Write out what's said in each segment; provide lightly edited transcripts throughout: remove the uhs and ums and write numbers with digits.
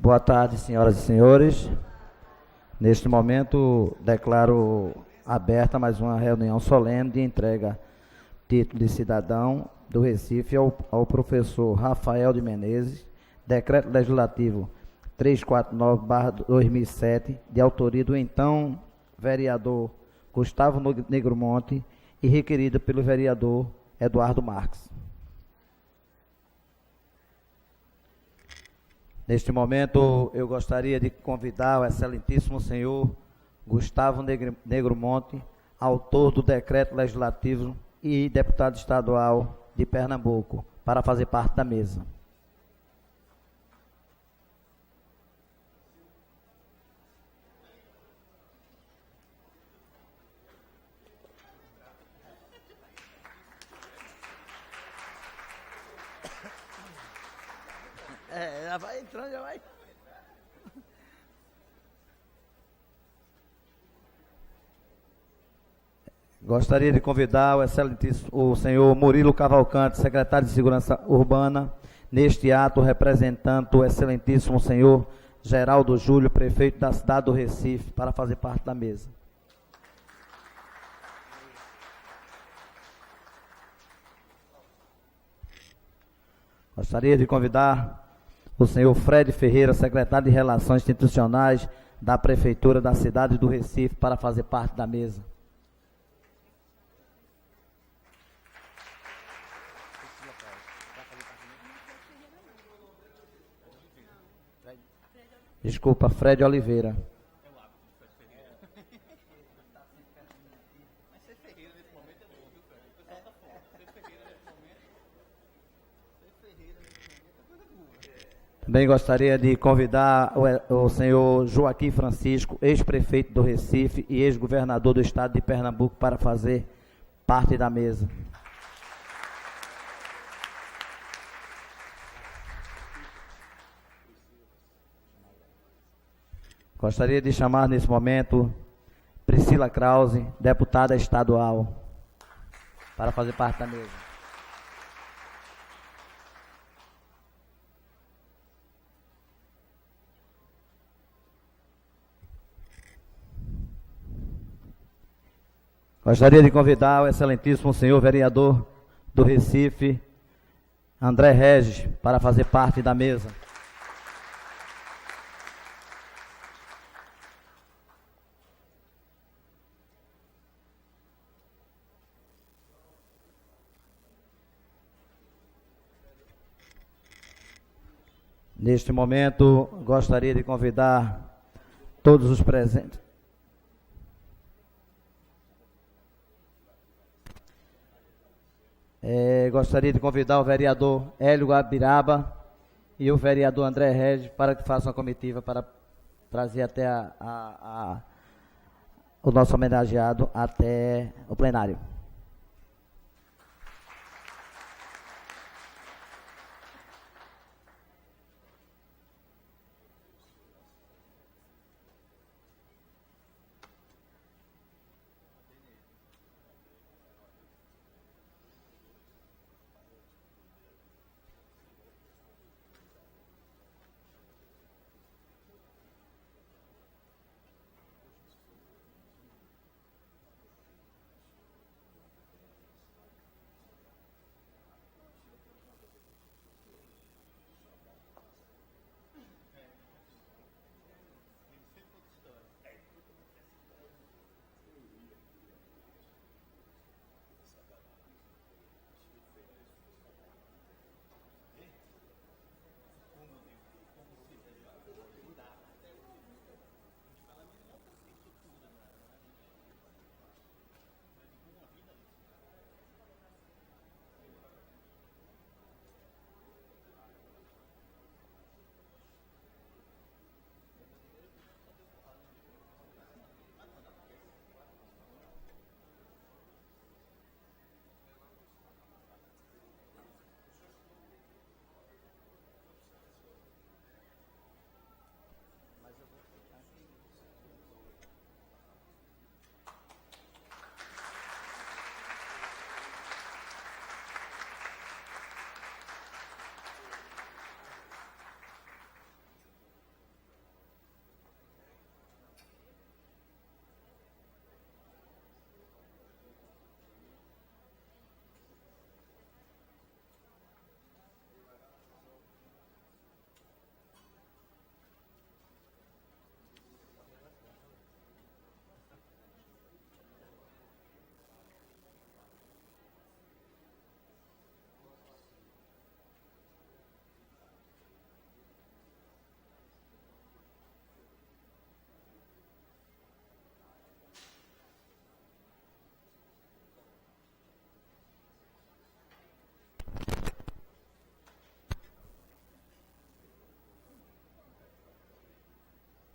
Boa tarde, senhoras e senhores. Neste momento, declaro aberta mais uma reunião solene de entrega título de cidadão do Recife ao professor Rafael de Menezes, decreto legislativo 349/2007, de autoria do então vereador Gustavo Negromonte e requerida pelo vereador Eduardo Marques. Neste momento, eu gostaria de convidar o excelentíssimo senhor Gustavo Negromonte, autor do decreto legislativo e deputado estadual de Pernambuco, para fazer parte da mesa. Já vai entrando, já vai. Gostaria de convidar o excelentíssimo o senhor Murilo Cavalcante, secretário de Segurança Urbana, neste ato representando o excelentíssimo senhor Geraldo Júlio, prefeito da cidade do Recife, para fazer parte da mesa. Gostaria de convidar o senhor Fred Ferreira, secretário de Relações Institucionais da Prefeitura da cidade do Recife, para fazer parte da mesa. Desculpa, Fred Oliveira. Também gostaria de convidar o senhor Joaquim Francisco, ex-prefeito do Recife e ex-governador do estado de Pernambuco, para fazer parte da mesa. Gostaria de chamar nesse momento Priscila Krause, deputada estadual, para fazer parte da mesa. Gostaria de convidar o excelentíssimo senhor vereador do Recife, André Regis, para fazer parte da mesa. Neste momento, gostaria de convidar todos os presentes. Gostaria de convidar o vereador Hélio Guabiraba e o vereador André Regis para que façam a comitiva para trazer até o nosso homenageado até o plenário.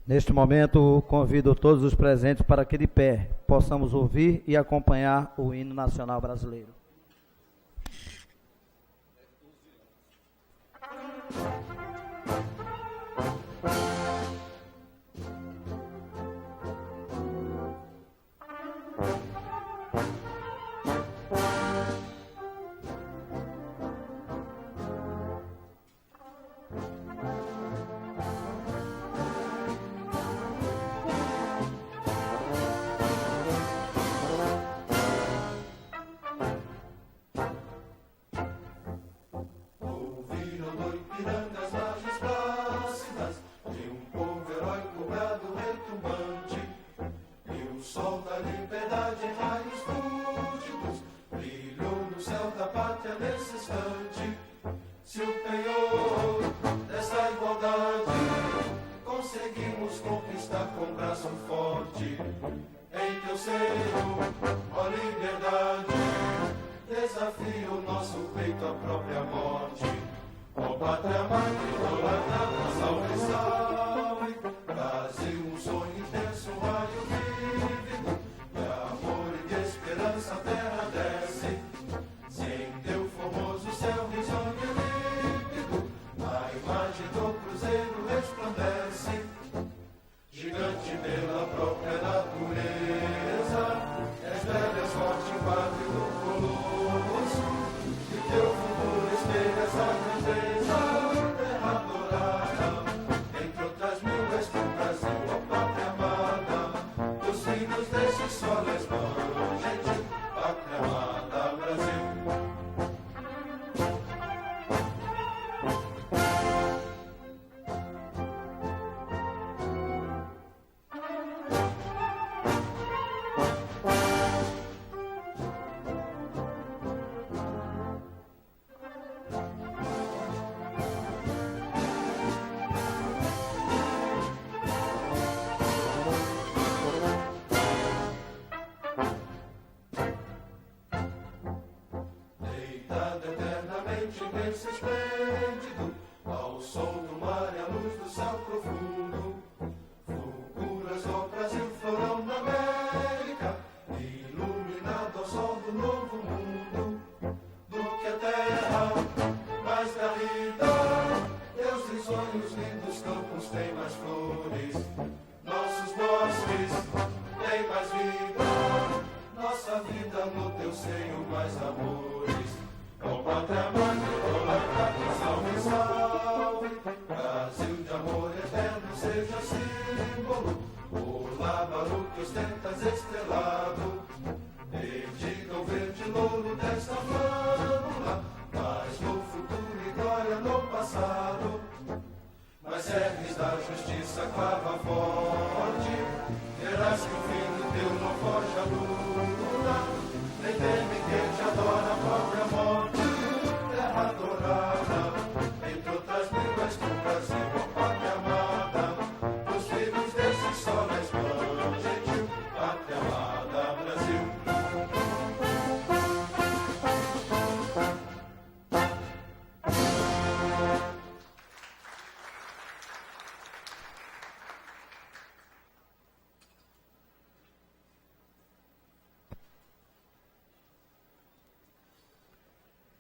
Neste momento, convido todos os presentes para que de pé possamos ouvir e acompanhar o hino nacional brasileiro.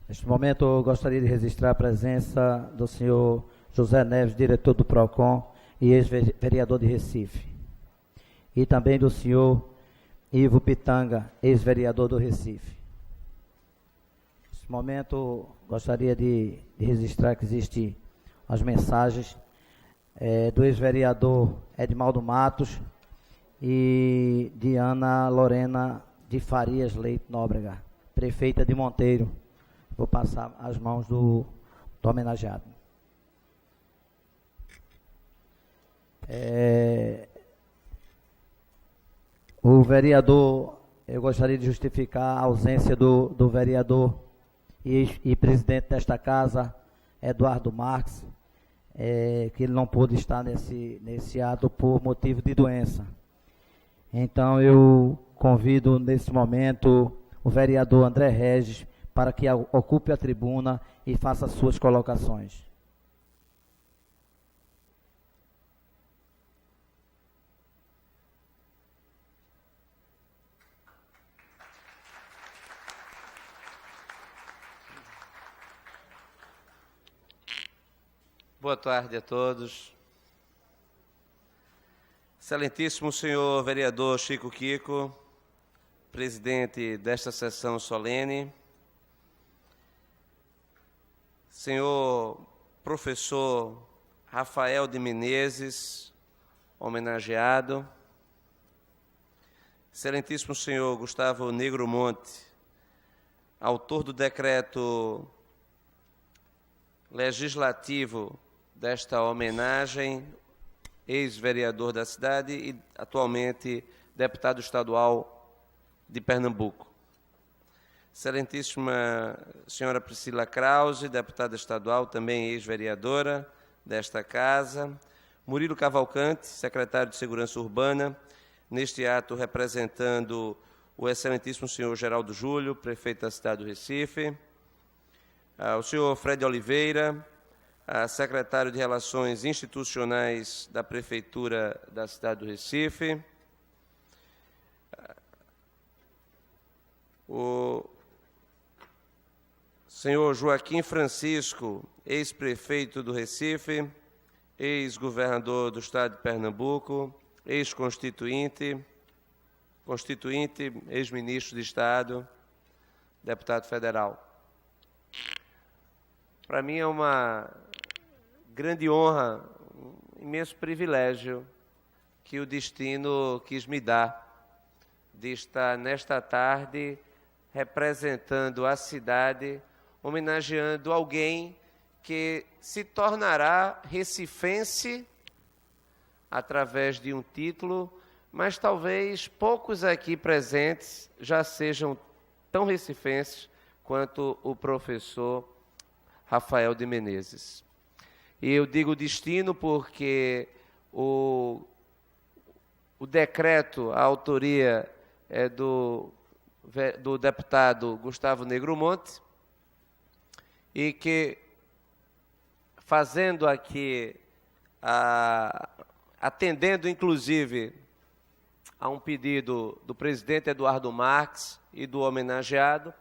Neste momento, eu gostaria de registrar a presença do senhor José Neves, diretor do PROCON e ex-vereador de Recife. E também do senhor Ivo Pitanga, ex-vereador do Recife. Neste momento, gostaria de registrar que existem as mensagens do ex-vereador Edmaldo Matos e de Ana Lorena de Farias Leite Nóbrega, prefeita de Monteiro. Vou passar as mãos do homenageado. O vereador, eu gostaria de justificar a ausência do vereador e presidente desta casa, Eduardo Marques, que ele não pôde estar nesse ato por motivo de doença. Então, eu convido nesse momento o vereador André Regis para que ocupe a tribuna e faça suas colocações. Boa tarde a todos. Excelentíssimo senhor vereador Chico Kiko, presidente desta sessão solene, senhor professor Rafael de Menezes, homenageado, excelentíssimo senhor Gustavo Negro Monte, autor do decreto legislativo desta homenagem, ex-vereador da cidade e atualmente deputado estadual de Pernambuco. Excelentíssima senhora Priscila Krause, deputada estadual, também ex-vereadora desta casa. Murilo Cavalcante, secretário de Segurança Urbana, neste ato representando o excelentíssimo senhor Geraldo Júlio, prefeito da cidade do Recife. O senhor Fred Oliveira, secretário de Relações Institucionais da Prefeitura da cidade do Recife. O senhor Joaquim Francisco, ex-prefeito do Recife, ex-governador do estado de Pernambuco, ex-constituinte, ex-ministro de Estado, deputado federal. Para mim é uma grande honra, um imenso privilégio que o destino quis me dar de estar nesta tarde representando a cidade, homenageando alguém que se tornará recifense através de um título, mas talvez poucos aqui presentes já sejam tão recifenses quanto o professor Rafael de Menezes. E eu digo destino porque o decreto, a autoria é do deputado Gustavo Negro Monte, e que, fazendo aqui, atendendo inclusive a um pedido do presidente Eduardo Marques e do homenageado,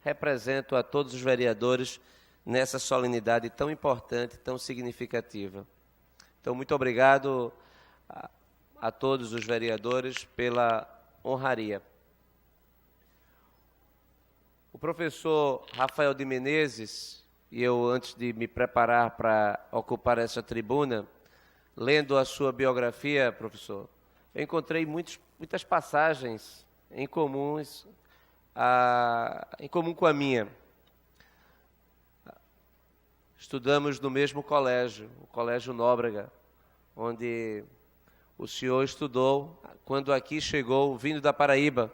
represento a todos os vereadores nessa solenidade tão importante, tão significativa. Então, muito obrigado a todos os vereadores pela honraria. O professor Rafael de Menezes, e eu, antes de me preparar para ocupar essa tribuna, lendo a sua biografia, professor, eu encontrei muitas passagens em comum com a minha. Estudamos no mesmo colégio, o Colégio Nóbrega, onde o senhor estudou quando aqui chegou, vindo da Paraíba,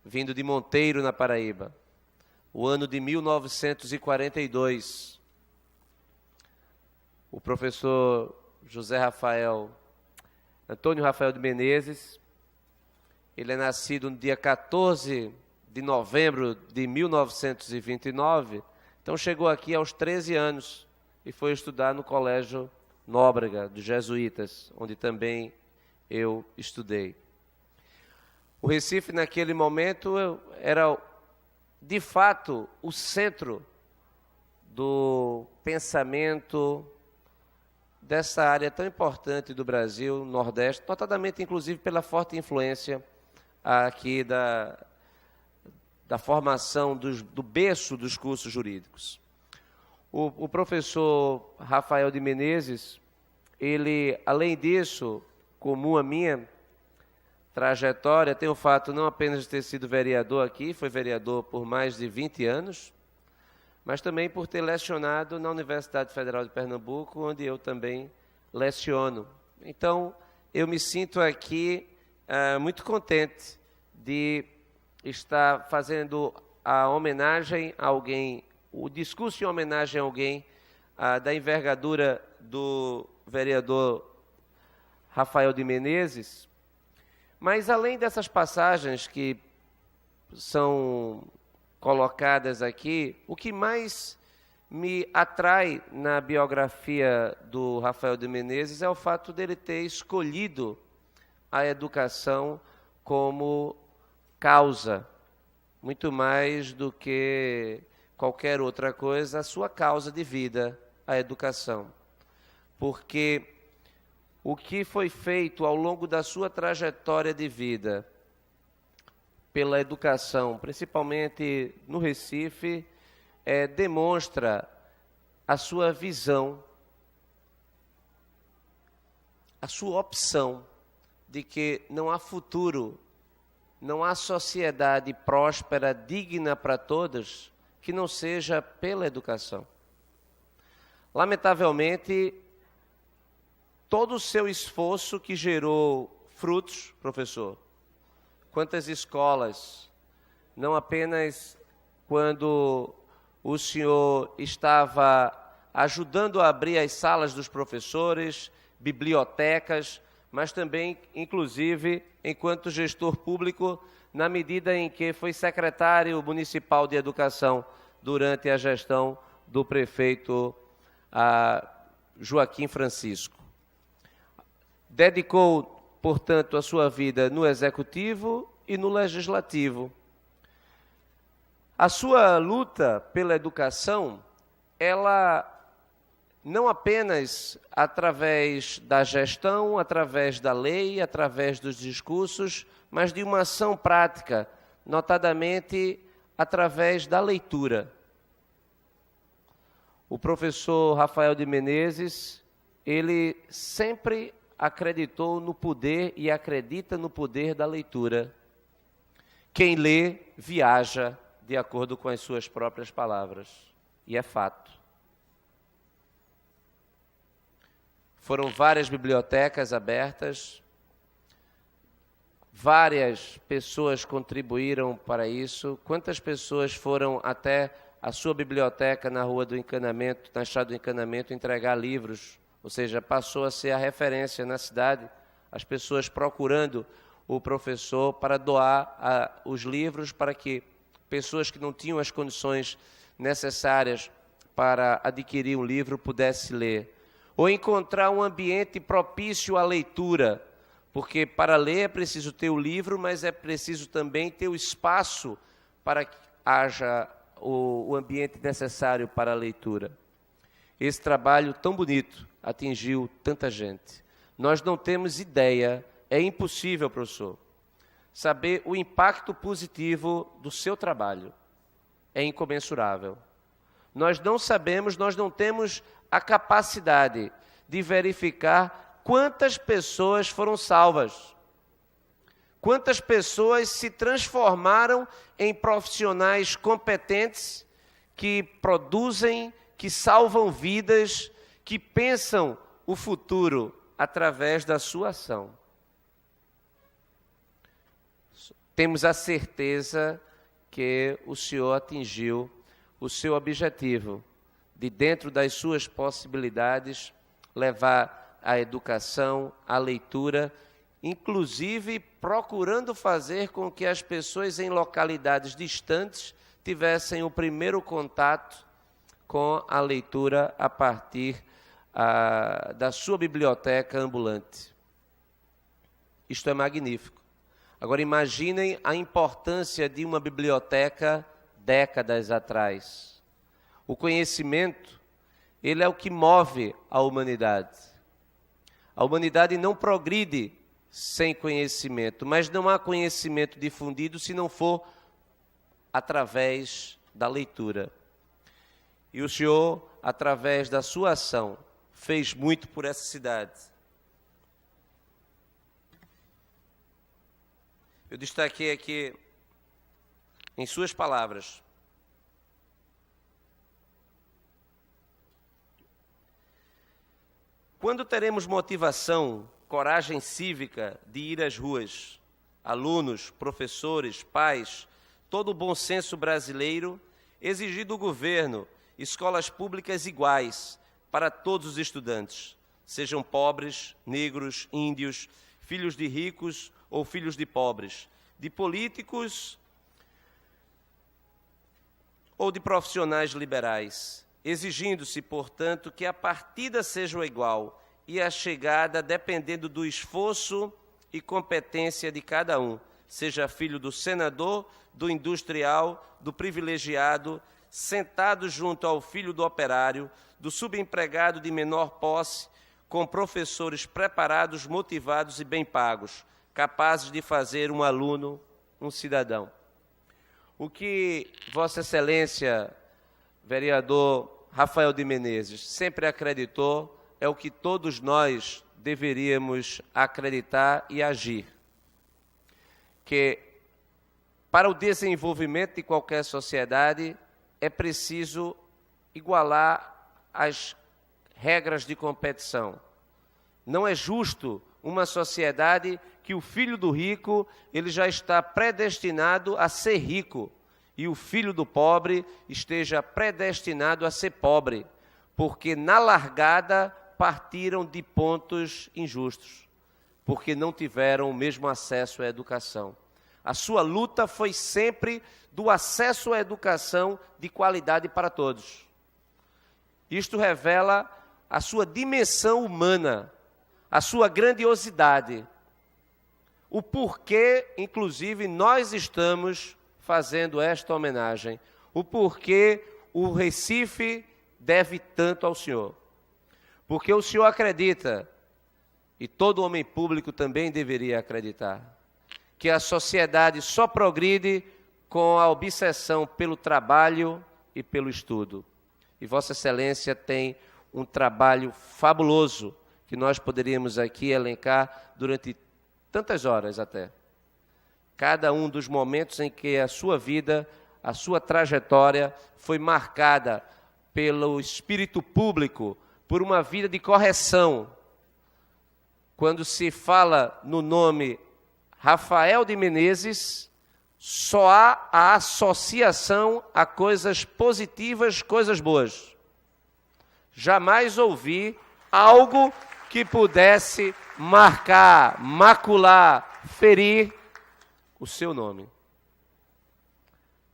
vindo de Monteiro, na Paraíba, o ano de 1942. O professor Antônio Rafael de Menezes, ele é nascido no dia 14 de novembro de 1929, então chegou aqui aos 13 anos e foi estudar no Colégio Nóbrega, dos Jesuítas, onde também eu estudei. O Recife, naquele momento, era, de fato, o centro do pensamento dessa área tão importante do Brasil, Nordeste, notadamente, inclusive, pela forte influência aqui da formação do berço dos cursos jurídicos. O professor Rafael de Menezes, ele, além disso, comum à minha trajetória, tem o fato não apenas de ter sido vereador aqui, foi vereador por mais de 20 anos, mas também por ter lecionado na Universidade Federal de Pernambuco, onde eu também leciono. Então, eu me sinto aqui muito contente de estar fazendo a homenagem a alguém, o discurso em homenagem a alguém da envergadura do vereador Rafael de Menezes. Mas, além dessas passagens que são colocadas aqui, o que mais me atrai na biografia do Rafael de Menezes é o fato dele ter escolhido a educação como causa, muito mais do que qualquer outra coisa, a sua causa de vida, a educação. porque o que foi feito ao longo da sua trajetória de vida pela educação, principalmente no Recife, demonstra a sua visão, a sua opção de que não há futuro, não há sociedade próspera, digna para todos, que não seja pela educação. Lamentavelmente, todo o seu esforço que gerou frutos, professor, quantas escolas, não apenas quando o senhor estava ajudando a abrir as salas dos professores, bibliotecas, mas também, inclusive, enquanto gestor público, na medida em que foi secretário municipal de educação durante a gestão do prefeito Joaquim Francisco. Dedicou, portanto, a sua vida no executivo e no legislativo. A sua luta pela educação, ela não apenas através da gestão, através da lei, através dos discursos, mas de uma ação prática, notadamente através da leitura. O professor Rafael de Menezes, ele sempre acreditou no poder e acredita no poder da leitura. Quem lê, viaja, de acordo com as suas próprias palavras. E é fato. Foram várias bibliotecas abertas, várias pessoas contribuíram para isso. Quantas pessoas foram até a sua biblioteca na Rua do Encanamento, na Estrada do Encanamento, entregar livros? Ou seja, passou a ser a referência na cidade, as pessoas procurando o professor para doar os livros para que pessoas que não tinham as condições necessárias para adquirir um livro pudessem ler. Ou encontrar um ambiente propício à leitura, porque para ler é preciso ter o livro, mas é preciso também ter o espaço para que haja o ambiente necessário para a leitura. Esse trabalho tão bonito atingiu tanta gente. Nós não temos ideia, é impossível, professor, saber o impacto positivo do seu trabalho. É incomensurável. Nós não sabemos, nós não temos a capacidade de verificar quantas pessoas foram salvas, quantas pessoas se transformaram em profissionais competentes que produzem, que salvam vidas, que pensam o futuro através da sua ação. Temos a certeza que o senhor atingiu o seu objetivo, de dentro das suas possibilidades, levar a educação, a leitura, inclusive procurando fazer com que as pessoas em localidades distantes tivessem o primeiro contato com a leitura a partir da sua biblioteca ambulante. Isto é magnífico. Agora imaginem a importância de uma biblioteca décadas atrás. O conhecimento, ele é o que move a humanidade. A humanidade não progride sem conhecimento, mas não há conhecimento difundido se não for através da leitura. E o senhor, através da sua ação, fez muito por essa cidade. Eu destaquei aqui, em suas palavras, quando teremos motivação, coragem cívica de ir às ruas, alunos, professores, pais, todo o bom senso brasileiro, exigir do governo escolas públicas iguais para todos os estudantes, sejam pobres, negros, índios, filhos de ricos ou filhos de pobres, de políticos ou de profissionais liberais, exigindo-se, portanto, que a partida seja igual e a chegada dependendo do esforço e competência de cada um, seja filho do senador, do industrial, do privilegiado, sentado junto ao filho do operário, do subempregado de menor posse, com professores preparados, motivados e bem pagos, capazes de fazer um aluno um cidadão. O que Vossa Excelência, vereador Rafael de Menezes, sempre acreditou é o que todos nós deveríamos acreditar e agir. Que para o desenvolvimento de qualquer sociedade é preciso igualar as regras de competição. Não é justo uma sociedade que o filho do rico ele já está predestinado a ser rico e o filho do pobre esteja predestinado a ser pobre, porque na largada partiram de pontos injustos, porque não tiveram o mesmo acesso à educação. A sua luta foi sempre do acesso à educação de qualidade para todos. Isto revela a sua dimensão humana, a sua grandiosidade, o porquê, inclusive, nós estamos fazendo esta homenagem, o porquê o Recife deve tanto ao senhor. Porque o senhor acredita, e todo homem público também deveria acreditar, que a sociedade só progride com a obsessão pelo trabalho e pelo estudo. E Vossa Excelência tem um trabalho fabuloso, que nós poderíamos aqui elencar durante tantas horas até. Cada um dos momentos em que a sua vida, a sua trajetória foi marcada pelo espírito público, por uma vida de correção. Quando se fala no nome Rafael de Menezes, só há a associação a coisas positivas, coisas boas. Jamais ouvi algo que pudesse marcar, macular, ferir o seu nome.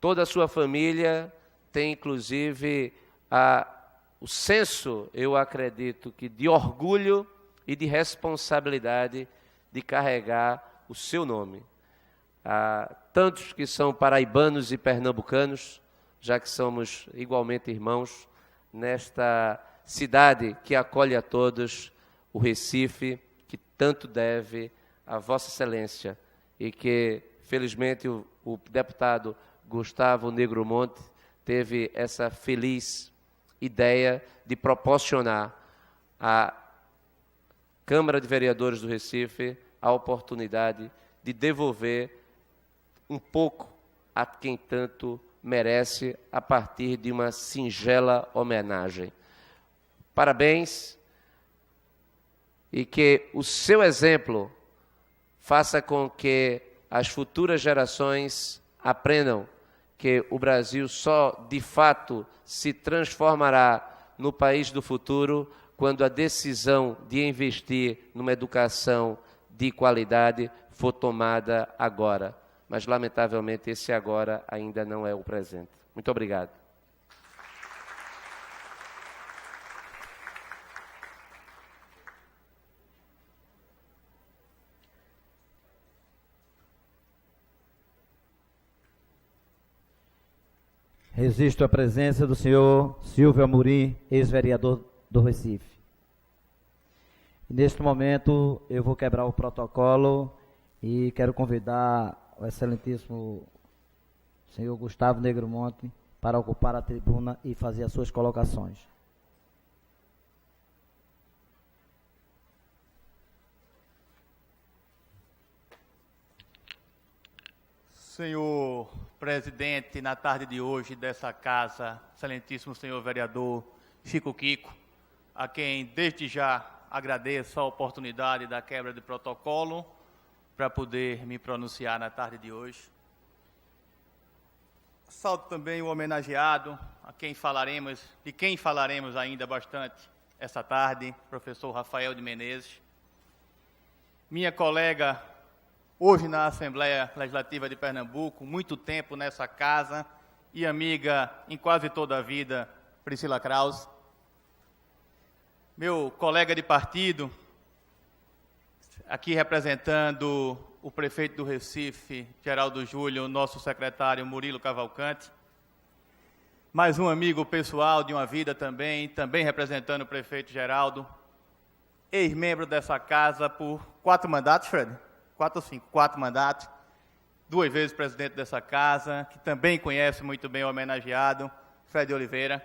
Toda a sua família tem, inclusive, o senso, eu acredito, que de orgulho e de responsabilidade de carregar o seu nome. Há tantos que são paraibanos e pernambucanos, já que somos igualmente irmãos, nesta cidade que acolhe a todos, o Recife, que tanto deve a Vossa Excelência e que, felizmente, o deputado Gustavo Negromonte teve essa feliz ideia de proporcionar à Câmara de Vereadores do Recife a oportunidade de devolver um pouco a quem tanto merece a partir de uma singela homenagem. Parabéns e que o seu exemplo faça com que as futuras gerações aprendam que o Brasil só, de fato, se transformará no país do futuro quando a decisão de investir numa educação de qualidade for tomada agora. Mas, lamentavelmente, esse agora ainda não é o presente. Muito obrigado. Registro a presença do senhor Silvio Amorim, ex-vereador do Recife. E neste momento, eu vou quebrar o protocolo e quero convidar o excelentíssimo senhor Gustavo Negromonte para ocupar a tribuna e fazer as suas colocações. Senhor presidente, na tarde de hoje dessa casa, excelentíssimo senhor vereador Chico Kiko, a quem desde já agradeço a oportunidade da quebra de protocolo para poder me pronunciar na tarde de hoje. Saúdo também o homenageado, de quem falaremos ainda bastante essa tarde, professor Rafael de Menezes. Minha colega, hoje na Assembleia Legislativa de Pernambuco, muito tempo nessa casa, e amiga em quase toda a vida, Priscila Krause. Meu colega de partido, aqui representando o prefeito do Recife, Geraldo Júlio, nosso secretário Murilo Cavalcante. Mais um amigo pessoal de uma vida também representando o prefeito Geraldo, ex-membro dessa casa por 4 mandatos, Fred? 4 ou 5? 4 mandatos. 2 vezes presidente dessa casa, que também conhece muito bem o homenageado, Fred Oliveira.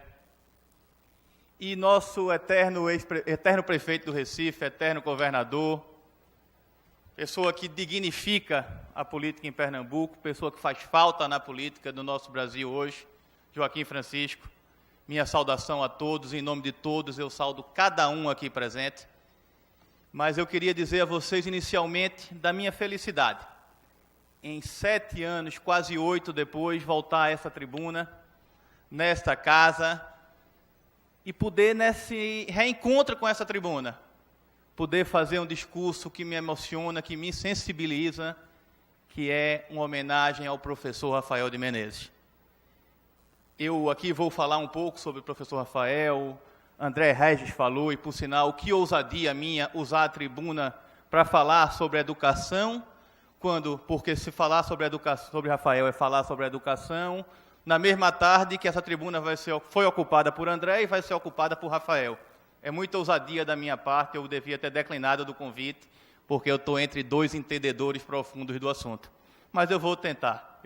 E nosso eterno prefeito do Recife, eterno governador, pessoa que dignifica a política em Pernambuco, pessoa que faz falta na política do nosso Brasil hoje, Joaquim Francisco. Minha saudação a todos, em nome de todos, eu saudo cada um aqui presente. Mas eu queria dizer a vocês, inicialmente, da minha felicidade. Em 7 anos, quase 8 depois, voltar a essa tribuna, nesta casa, e poder, nesse reencontro com essa tribuna, poder fazer um discurso que me emociona, que me sensibiliza, que é uma homenagem ao professor Rafael de Menezes. Eu aqui vou falar um pouco sobre o professor Rafael, André Regis falou, e por sinal, que ousadia minha usar a tribuna para falar sobre educação, porque se falar sobre Rafael é falar sobre educação, na mesma tarde que essa tribuna foi ocupada por André e vai ser ocupada por Rafael. É muita ousadia da minha parte, eu devia ter declinado do convite, porque eu estou entre 2 entendedores profundos do assunto. Mas eu vou tentar.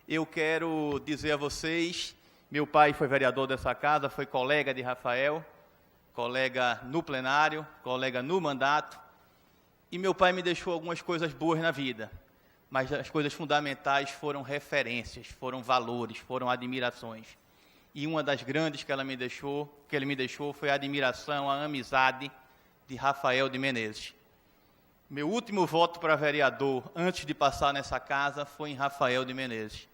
Eu quero dizer a vocês, meu pai foi vereador dessa casa, foi colega de Rafael, colega no plenário, colega no mandato, e meu pai me deixou algumas coisas boas na vida, mas as coisas fundamentais foram referências, foram valores, foram admirações. E uma das grandes que ele me deixou foi a admiração, a amizade de Rafael de Menezes. Meu último voto para vereador, antes de passar nessa casa, foi em Rafael de Menezes.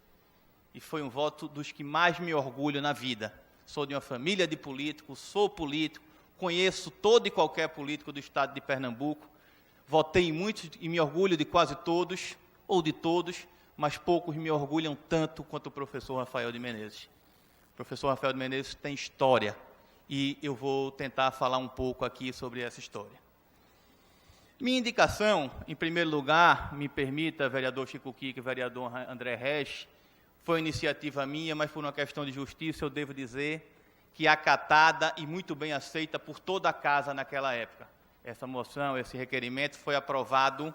E foi um voto dos que mais me orgulho na vida. Sou de uma família de políticos, sou político, conheço todo e qualquer político do estado de Pernambuco, votei em muitos e me orgulho de quase todos, ou de todos, mas poucos me orgulham tanto quanto o professor Rafael de Menezes. O professor Rafael de Menezes tem história, e eu vou tentar falar um pouco aqui sobre essa história. Minha indicação, em primeiro lugar, me permita, vereador Chico Kiko e vereador André Regis, foi iniciativa minha, mas por uma questão de justiça, eu devo dizer que acatada e muito bem aceita por toda a casa naquela época. Essa moção, esse requerimento foi aprovado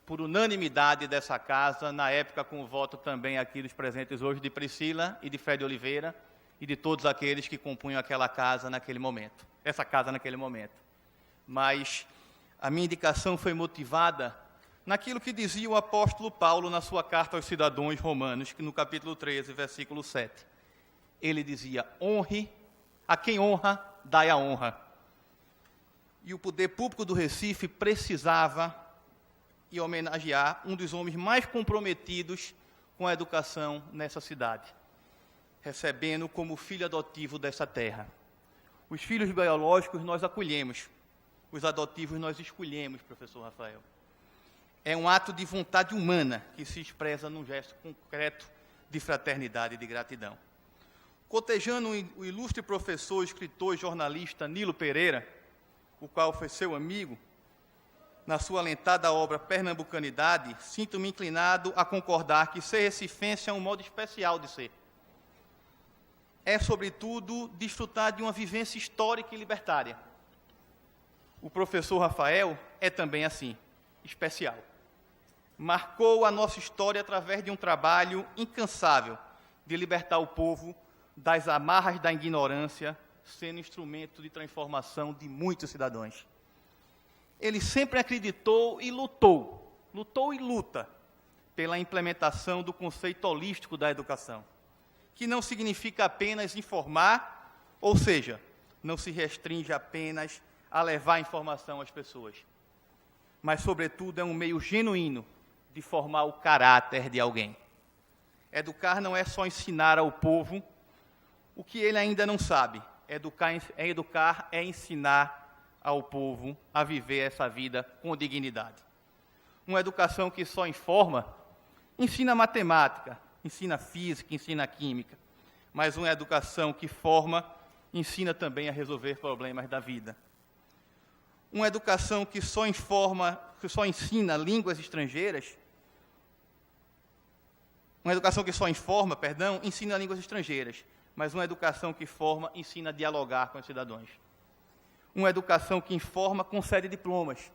por unanimidade dessa casa, na época com o voto também aqui dos presentes hoje de Priscila e de Fred Oliveira e de todos aqueles que compunham aquela casa naquele momento, essa casa naquele momento. Mas a minha indicação foi motivada naquilo que dizia o apóstolo Paulo na sua carta aos cidadãos romanos, que no capítulo 13, versículo 7. Ele dizia, honre, a quem honra, dai a honra. E o poder público do Recife precisava homenagear um dos homens mais comprometidos com a educação nessa cidade, recebendo como filho adotivo dessa terra. Os filhos biológicos nós acolhemos, os adotivos nós escolhemos, professor Rafael. É um ato de vontade humana que se expressa num gesto concreto de fraternidade e de gratidão. Cotejando o ilustre professor, escritor e jornalista Nilo Pereira, o qual foi seu amigo, na sua alentada obra Pernambucanidade, sinto-me inclinado a concordar que ser recifense é um modo especial de ser. É, sobretudo, desfrutar de uma vivência histórica e libertária. O professor Rafael é também assim, especial. Marcou a nossa história através de um trabalho incansável de libertar o povo das amarras da ignorância, sendo instrumento de transformação de muitos cidadãos. Ele sempre acreditou e lutou e luta pela implementação do conceito holístico da educação, que não significa apenas informar, ou seja, não se restringe apenas a levar informação às pessoas, mas, sobretudo, é um meio genuíno de formar o caráter de alguém. Educar não é só ensinar ao povo o que ele ainda não sabe. Educar é ensinar ao povo a viver essa vida com dignidade. Uma educação que só informa, ensina matemática, ensina física, ensina química, mas uma educação que forma, ensina também a resolver problemas da vida. Uma educação que só ensina línguas estrangeiras, ensina línguas estrangeiras, mas uma educação que forma, ensina a dialogar com os cidadãos. uma educação que informa, concede diplomas.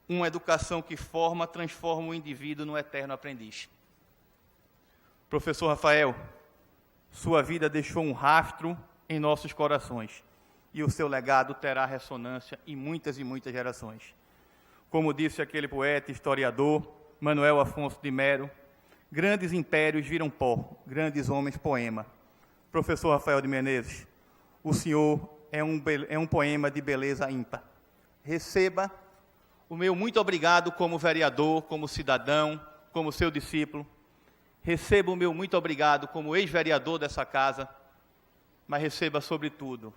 Uma educação que forma, transforma o indivíduo no eterno aprendiz. Professor Rafael, sua vida deixou um rastro em nossos corações e o seu legado terá ressonância em muitas e muitas gerações. Como disse aquele poeta e historiador, Manuel Afonso de Melo, grandes impérios viram pó, grandes homens poema. Professor Rafael de Menezes, o senhor é um poema de beleza ímpar. Receba o meu muito obrigado como vereador, como cidadão, como seu discípulo. Receba o meu muito obrigado como ex-vereador dessa casa, mas receba, sobretudo,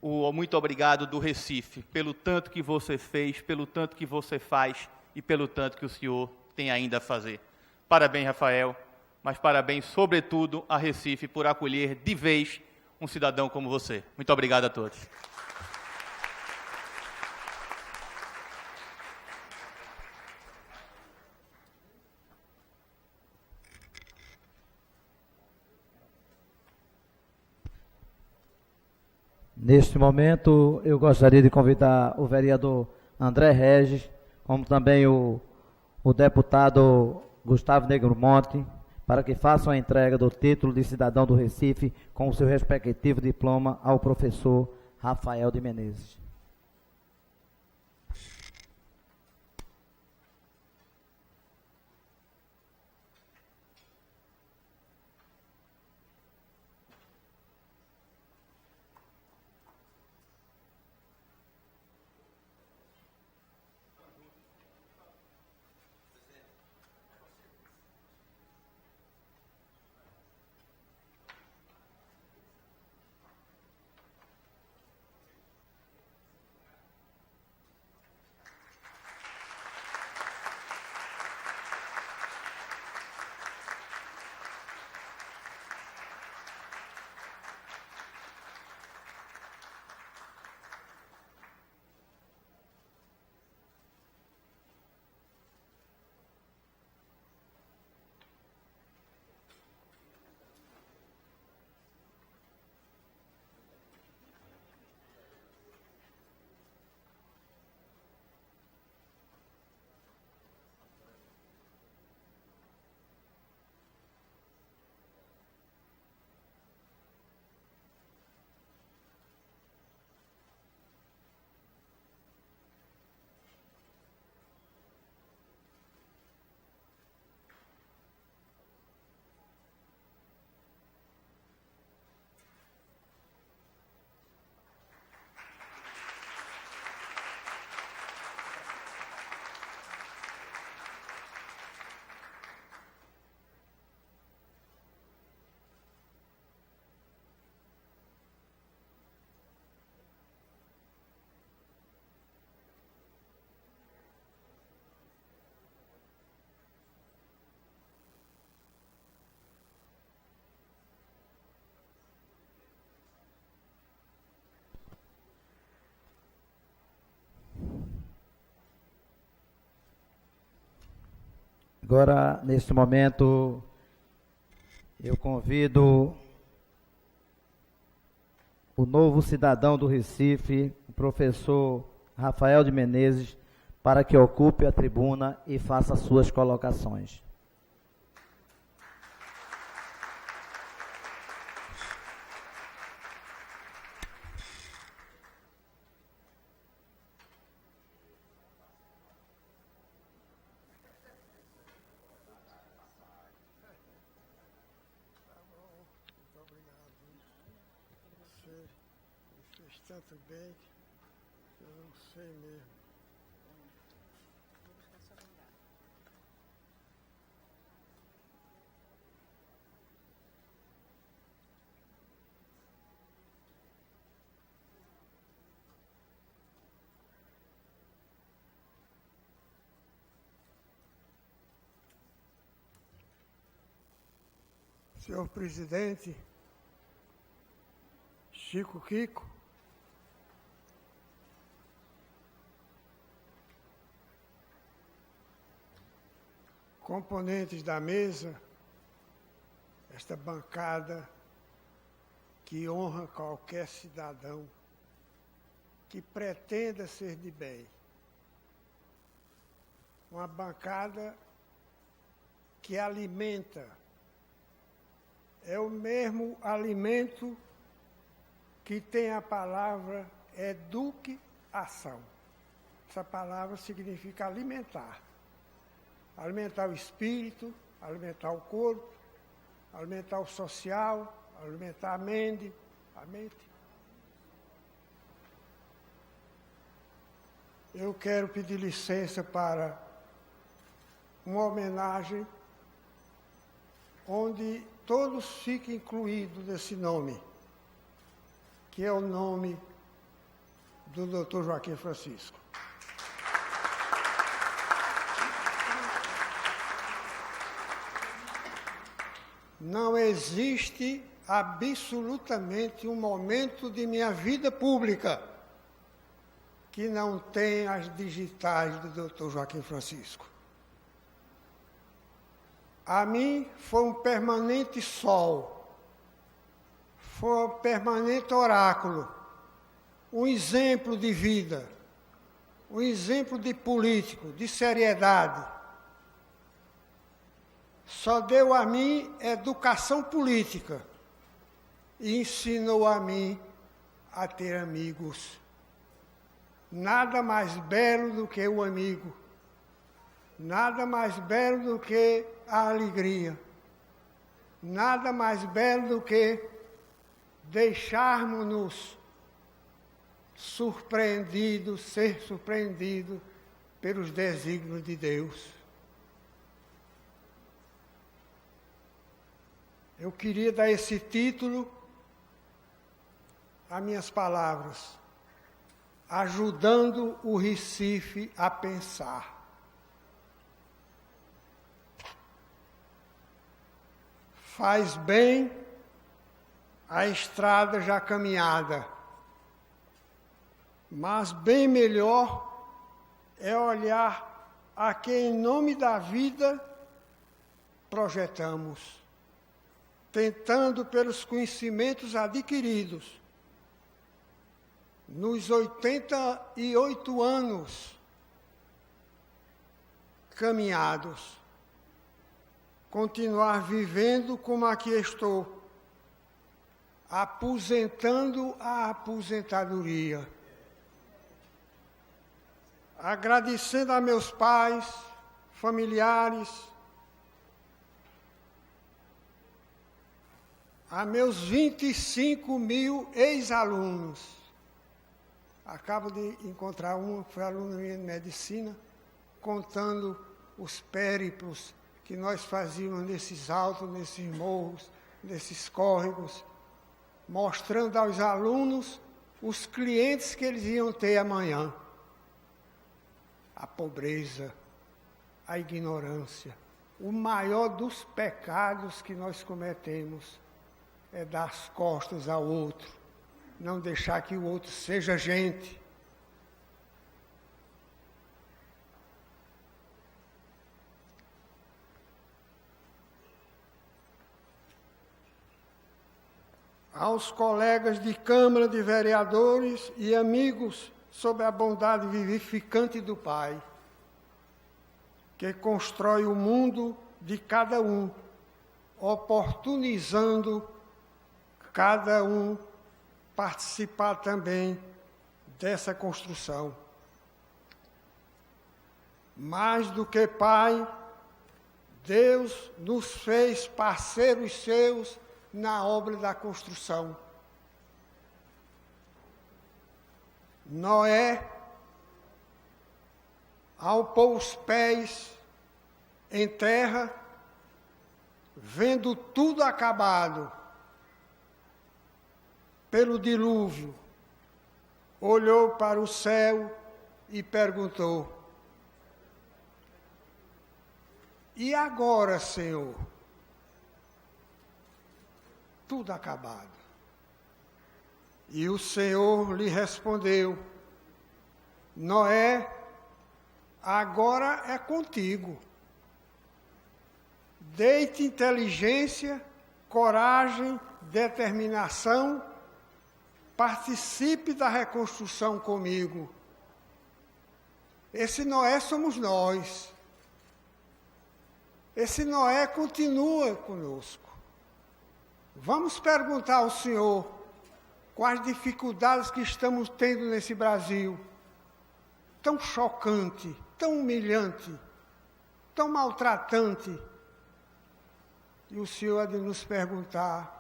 o muito obrigado do Recife, pelo tanto que você fez, pelo tanto que você faz e pelo tanto que o senhor tem ainda a fazer. Parabéns, Rafael, mas parabéns, sobretudo, a Recife por acolher de vez um cidadão como você. Muito obrigado a todos. Neste momento, eu gostaria de convidar o vereador André Regis, como também o deputado Gustavo Negromonte, para que façam a entrega do título de cidadão do Recife com o seu respectivo diploma ao professor Rafael de Menezes. Agora, neste momento, eu convido o novo cidadão do Recife, o professor Rafael de Menezes, para que ocupe a tribuna e faça suas colocações. Tanto bem, eu não sei mesmo. Senhor presidente, Chico Kiko, componentes da mesa, esta bancada que honra qualquer cidadão que pretenda ser de bem. Uma bancada que alimenta. É o mesmo alimento que tem a palavra educação. Essa palavra significa alimentar. Alimentar o espírito, alimentar o corpo, alimentar o social, alimentar a mente. Eu quero pedir licença para uma homenagem onde todos fiquem incluídos nesse nome, que é o nome do Dr. Joaquim Francisco. Não existe absolutamente um momento de minha vida pública que não tenha as digitais do Dr. Joaquim Francisco. A mim foi um permanente sol, foi um permanente oráculo, um exemplo de vida, um exemplo de político, de seriedade. Só deu a mim educação política e ensinou a mim a ter amigos. Nada mais belo do que o amigo, nada mais belo do que a alegria, nada mais belo do que deixarmos-nos surpreendidos, ser surpreendidos pelos desígnios de Deus. Eu queria dar esse título a minhas palavras, ajudando o Recife a pensar. Faz bem a estrada já caminhada, mas bem melhor é olhar a quem, em nome da vida, projetamos, tentando pelos conhecimentos adquiridos, nos 88 anos caminhados, continuar vivendo como aqui estou, aposentando a aposentadoria, agradecendo a meus pais, familiares, a meus 25 mil ex-alunos. Acabo de encontrar uma que foi aluna minha de medicina, contando os périplos que nós fazíamos nesses altos, nesses morros, nesses córregos, mostrando aos alunos os clientes que eles iam ter amanhã. A pobreza, a ignorância, o maior dos pecados que nós cometemos é dar as costas ao outro, não deixar que o outro seja gente. Aos colegas de Câmara de Vereadores e amigos sobre a bondade vivificante do Pai, que constrói o mundo de cada um, oportunizando cada um participar também dessa construção. Mais do que Pai, Deus nos fez parceiros seus na obra da construção. Noé, ao pôr os pés em terra, vendo tudo acabado pelo dilúvio, olhou para o céu e perguntou: e agora, Senhor? Tudo acabado. E o Senhor lhe respondeu: Noé, agora é contigo. Dê-te inteligência, coragem, determinação participe da reconstrução comigo. Esse Noé somos nós. Esse Noé continua conosco. Vamos perguntar ao Senhor quais dificuldades que estamos tendo nesse Brasil, tão chocante, tão humilhante, tão maltratante. E o Senhor há de nos perguntar: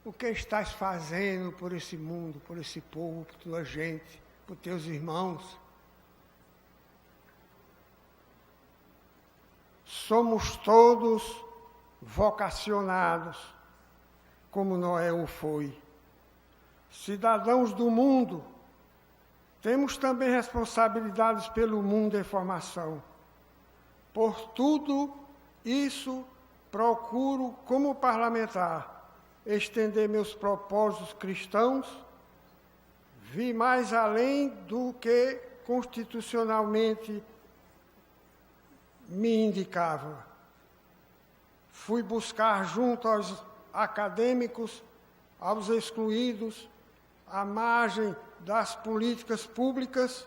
o que estás fazendo por esse mundo, por esse povo, por tua gente, por teus irmãos? Somos todos vocacionados, como Noé o foi. Cidadãos do mundo, temos também responsabilidades pelo mundo em formação. Por tudo isso, procuro, como parlamentar, estender meus propósitos cristãos, vi mais além do que constitucionalmente me indicava. Fui buscar junto aos acadêmicos, aos excluídos, à margem das políticas públicas,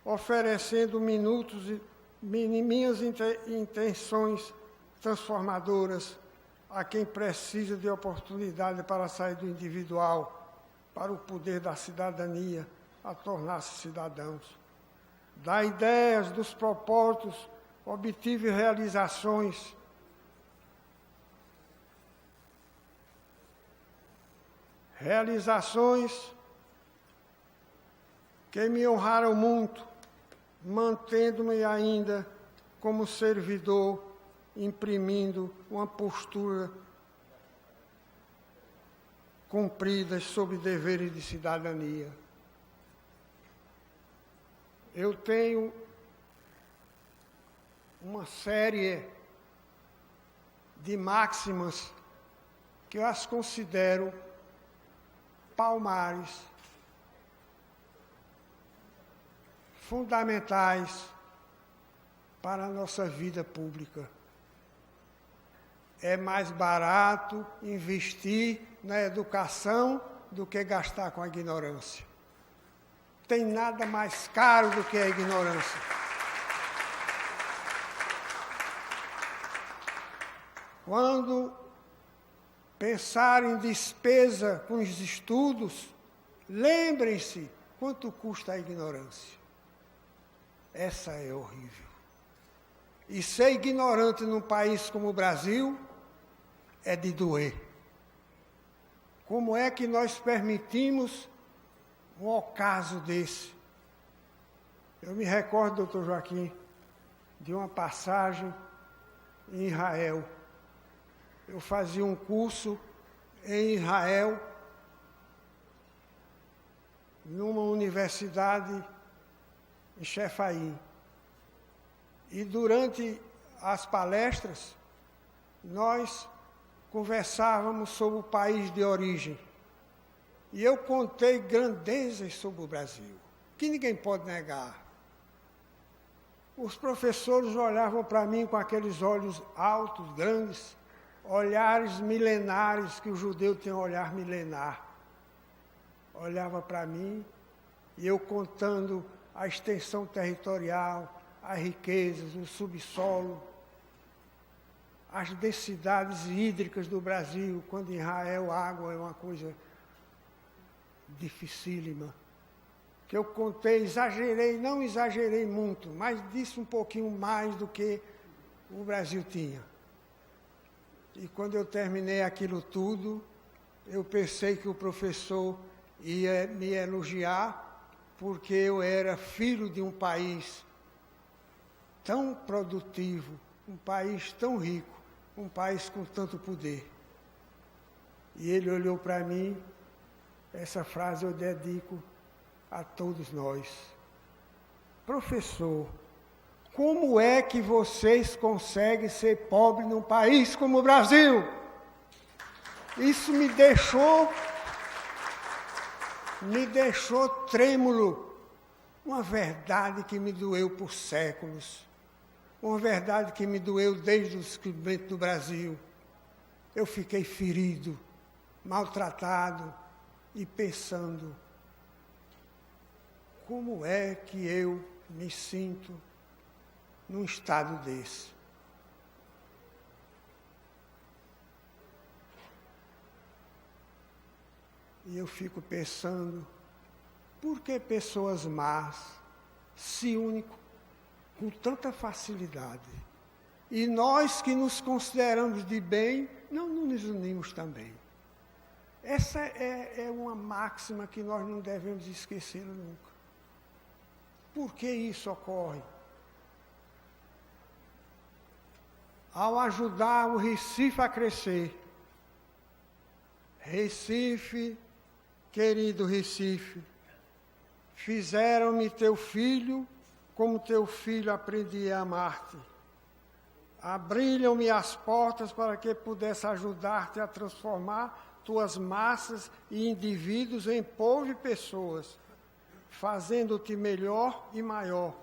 oferecendo minhas intenções transformadoras a quem precisa de oportunidade para sair do individual, para o poder da cidadania, a tornar-se cidadãos. Da ideias, dos propósitos, obtive realizações. Realizações que me honraram muito, mantendo-me ainda como servidor, imprimindo uma postura cumprida sob deveres de cidadania. Eu tenho uma série de máximas que eu as considero palmares, fundamentais para a nossa vida pública. É mais barato investir na educação do que gastar com a ignorância. Tem nada mais caro do que a ignorância. Quando pensar em despesa com os estudos, lembrem-se quanto custa a ignorância. Essa é horrível. E ser ignorante num país como o Brasil é de doer. Como é que nós permitimos um ocaso desse? Eu me recordo, doutor Joaquim, de uma passagem em Israel. Eu fazia um curso em Israel, numa universidade em Chefaim. E durante as palestras, nós conversávamos sobre o país de origem. E eu contei grandezas sobre o Brasil, que ninguém pode negar. Os professores olhavam para mim com aqueles olhos altos, grandes, olhares milenares, que o judeu tem um olhar milenar. Olhava para mim e eu contando a extensão territorial, as riquezas, o subsolo, as densidades hídricas do Brasil, quando em Israel a água é uma coisa dificílima. Que eu contei, exagerei, não exagerei muito, mas disse um pouquinho mais do que o Brasil tinha. E quando eu terminei aquilo tudo, eu pensei que o professor ia me elogiar, porque eu era filho de um país tão produtivo, um país tão rico, um país com tanto poder. E ele olhou para mim, essa frase eu dedico a todos nós. Professor, como é que vocês conseguem ser pobres num país como o Brasil? Isso me deixou trêmulo. Uma verdade que me doeu por séculos. Uma verdade que me doeu desde o descobrimento do Brasil. Eu fiquei ferido, maltratado e pensando, como é que eu me sinto num estado desse. E eu fico pensando, por que pessoas más se unem com tanta facilidade? E nós que nos consideramos de bem, não nos unimos também. Essa é uma máxima que nós não devemos esquecer nunca. Por que isso ocorre? Ao ajudar o Recife a crescer, Recife, querido Recife, fizeram-me teu filho, como teu filho aprendi a amar-te. Abriram-me as portas para que pudesse ajudar-te a transformar tuas massas e indivíduos em povo e pessoas, fazendo-te melhor e maior.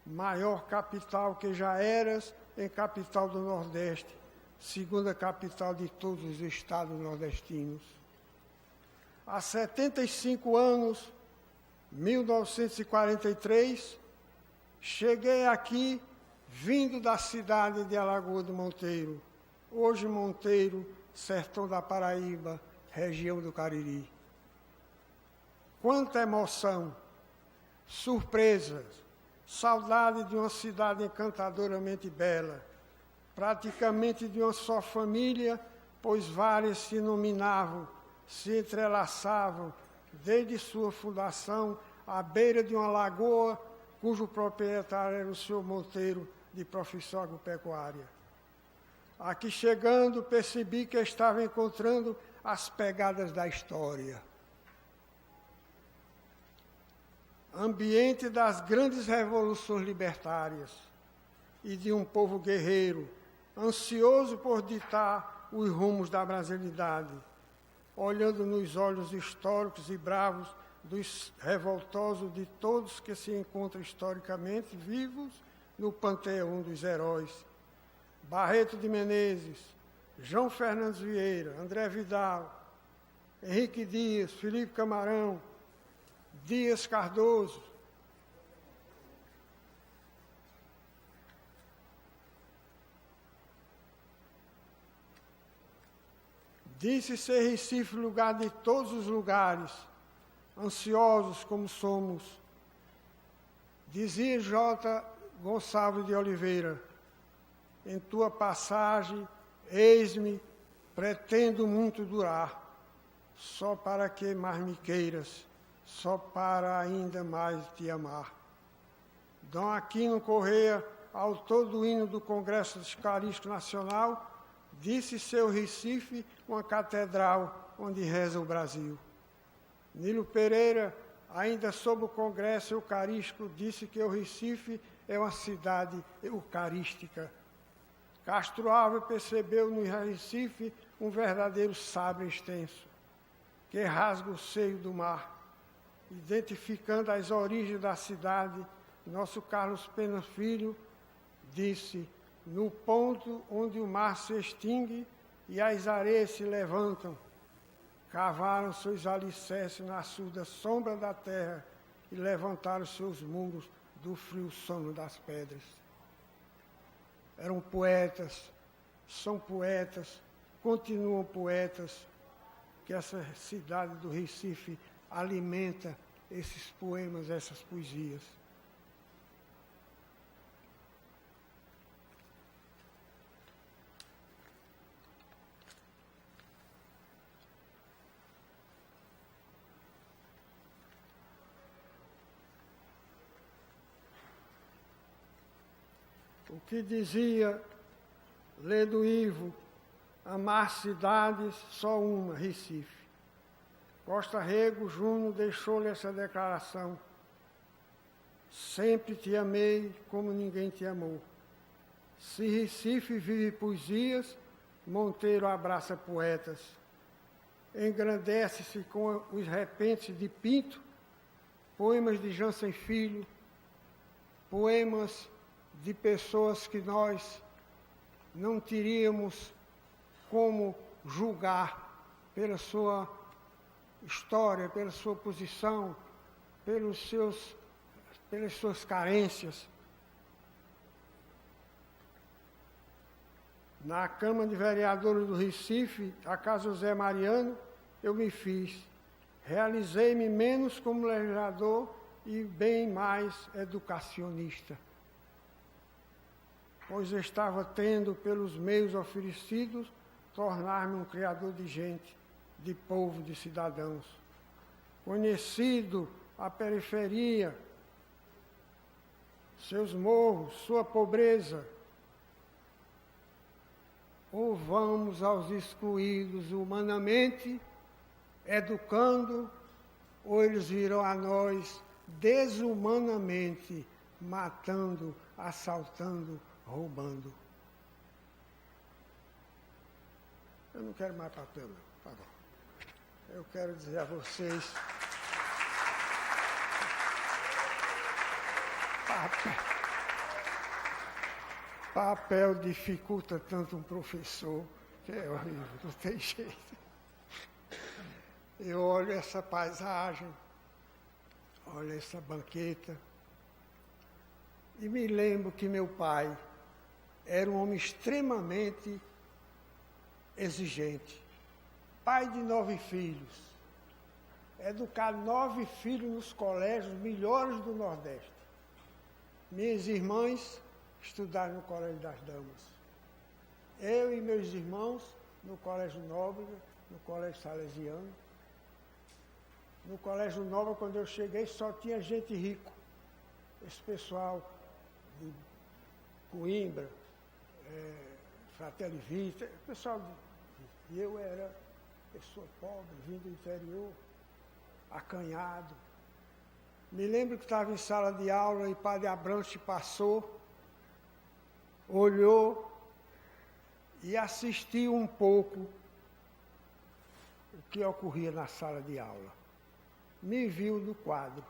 Maior capital que já eras em capital do Nordeste, segunda capital de todos os estados nordestinos. Há 75 anos, 1943, cheguei aqui vindo da cidade de Alagoas do Monteiro, hoje Monteiro, sertão da Paraíba, região do Cariri. Quanta emoção, surpresas, saudade de uma cidade encantadoramente bela, praticamente de uma só família, pois várias se nominavam, se entrelaçavam, desde sua fundação, à beira de uma lagoa, cujo proprietário era o senhor Monteiro, de profissão agropecuária. Aqui chegando, percebi que estava encontrando as pegadas da história. Ambiente das grandes revoluções libertárias e de um povo guerreiro, ansioso por ditar os rumos da brasilidade, olhando nos olhos históricos e bravos dos revoltosos de todos que se encontram historicamente vivos no panteão dos heróis. Barreto de Menezes, João Fernandes Vieira, André Vidal, Henrique Dias, Felipe Camarão, Dias Cardoso. Disse ser Recife lugar de todos os lugares, ansiosos como somos. Dizia J. Gonçalves de Oliveira, em tua passagem, eis-me, pretendo muito durar, só para que mais me queiras, só para ainda mais te amar. Dom Aquino Correia, autor do hino do Congresso Eucarístico Nacional, disse ser o Recife uma catedral onde reza o Brasil. Nilo Pereira, ainda sob o Congresso Eucarístico, disse que o Recife é uma cidade eucarística. Castro Alves percebeu no Recife um verdadeiro sabre extenso, que rasga o seio do mar. Identificando as origens da cidade, nosso Carlos Pena Filho disse: no ponto onde o mar se extingue e as areias se levantam, cavaram seus alicerces na surda sombra da terra e levantaram seus muros do frio sono das pedras. Eram poetas, são poetas, continuam poetas, que essa cidade do Recife alimenta esses poemas, essas poesias. O que dizia Ledo Ivo, amar cidades, só uma, Recife. Costa Rego Júnior deixou-lhe essa declaração. Sempre te amei como ninguém te amou. Se Recife vive poesias, Monteiro abraça poetas. Engrandece-se com os repentes de Pinto, poemas de Jansen Filho, poemas de pessoas que nós não teríamos como julgar pela sua história, pela sua posição, pelas suas carências. Na Câmara de Vereadores do Recife, a Casa José Mariano, eu me fiz. Realizei-me menos como legislador e bem mais educacionista, pois estava tendo, pelos meios oferecidos, tornar-me um criador de gente, de povo, de cidadãos. Conhecido a periferia, seus morros, sua pobreza, ou vamos aos excluídos humanamente, educando, ou eles virão a nós desumanamente, matando, assaltando, roubando. Eu não quero mais papel, não. Tá bom. Eu quero dizer a vocês... Papel dificulta tanto um professor, que é horrível, não tem jeito. Eu olho essa paisagem, olho essa banqueta, e me lembro que meu pai era um homem extremamente exigente. Pai de 9 filhos, educar 9 filhos nos colégios melhores do Nordeste. Minhas irmãs estudaram no Colégio das Damas. Eu e meus irmãos no Colégio Nóbrega, no Colégio Salesiano. No Colégio Nóbrega, quando eu cheguei, só tinha gente rico. Esse pessoal de Coimbra, Fratelli Vita, pessoal e eu era pessoa pobre, vindo do interior, acanhado. Me lembro que estava em sala de aula e Padre Abrantes passou, olhou e assistiu um pouco o que ocorria na sala de aula. Me viu no quadro.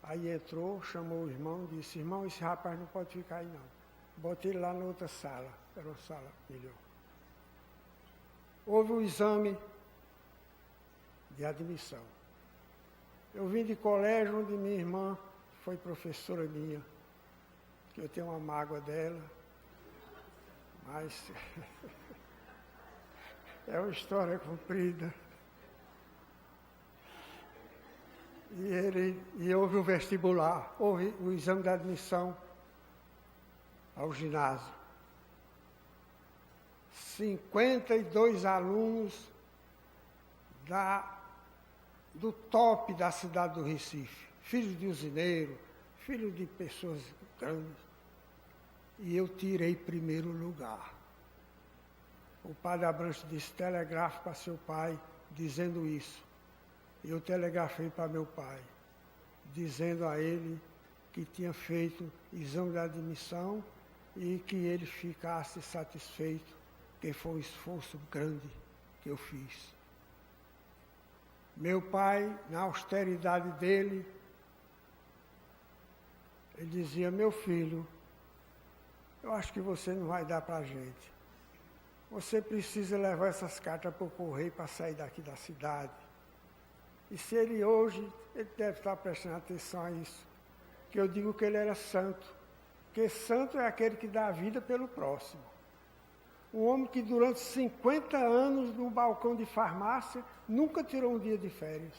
Aí entrou, chamou o irmão, disse: irmão, esse rapaz não pode ficar aí não. Botei ele lá na outra sala, era uma sala melhor. Houve um exame de admissão. Eu vim de colégio onde minha irmã foi professora minha, que eu tenho uma mágoa dela, mas é uma história comprida. E houve o vestibular, houve o exame de admissão ao ginásio. 52 alunos do top da cidade do Recife, filhos de usineiro, filhos de pessoas grandes. E eu tirei primeiro lugar. O padre Abrantes disse: telegrafe para seu pai dizendo isso. Eu telegrafei para meu pai, dizendo a ele que tinha feito exame de admissão e que ele ficasse satisfeito, que foi um esforço grande que eu fiz. Meu pai, na austeridade dele, ele dizia: meu filho, eu acho que você não vai dar para a gente. Você precisa levar essas cartas para o correio para sair daqui da cidade. E se ele hoje, ele deve estar prestando atenção a isso, que eu digo que ele era santo, porque santo é aquele que dá a vida pelo próximo. Um homem que durante 50 anos no balcão de farmácia nunca tirou um dia de férias.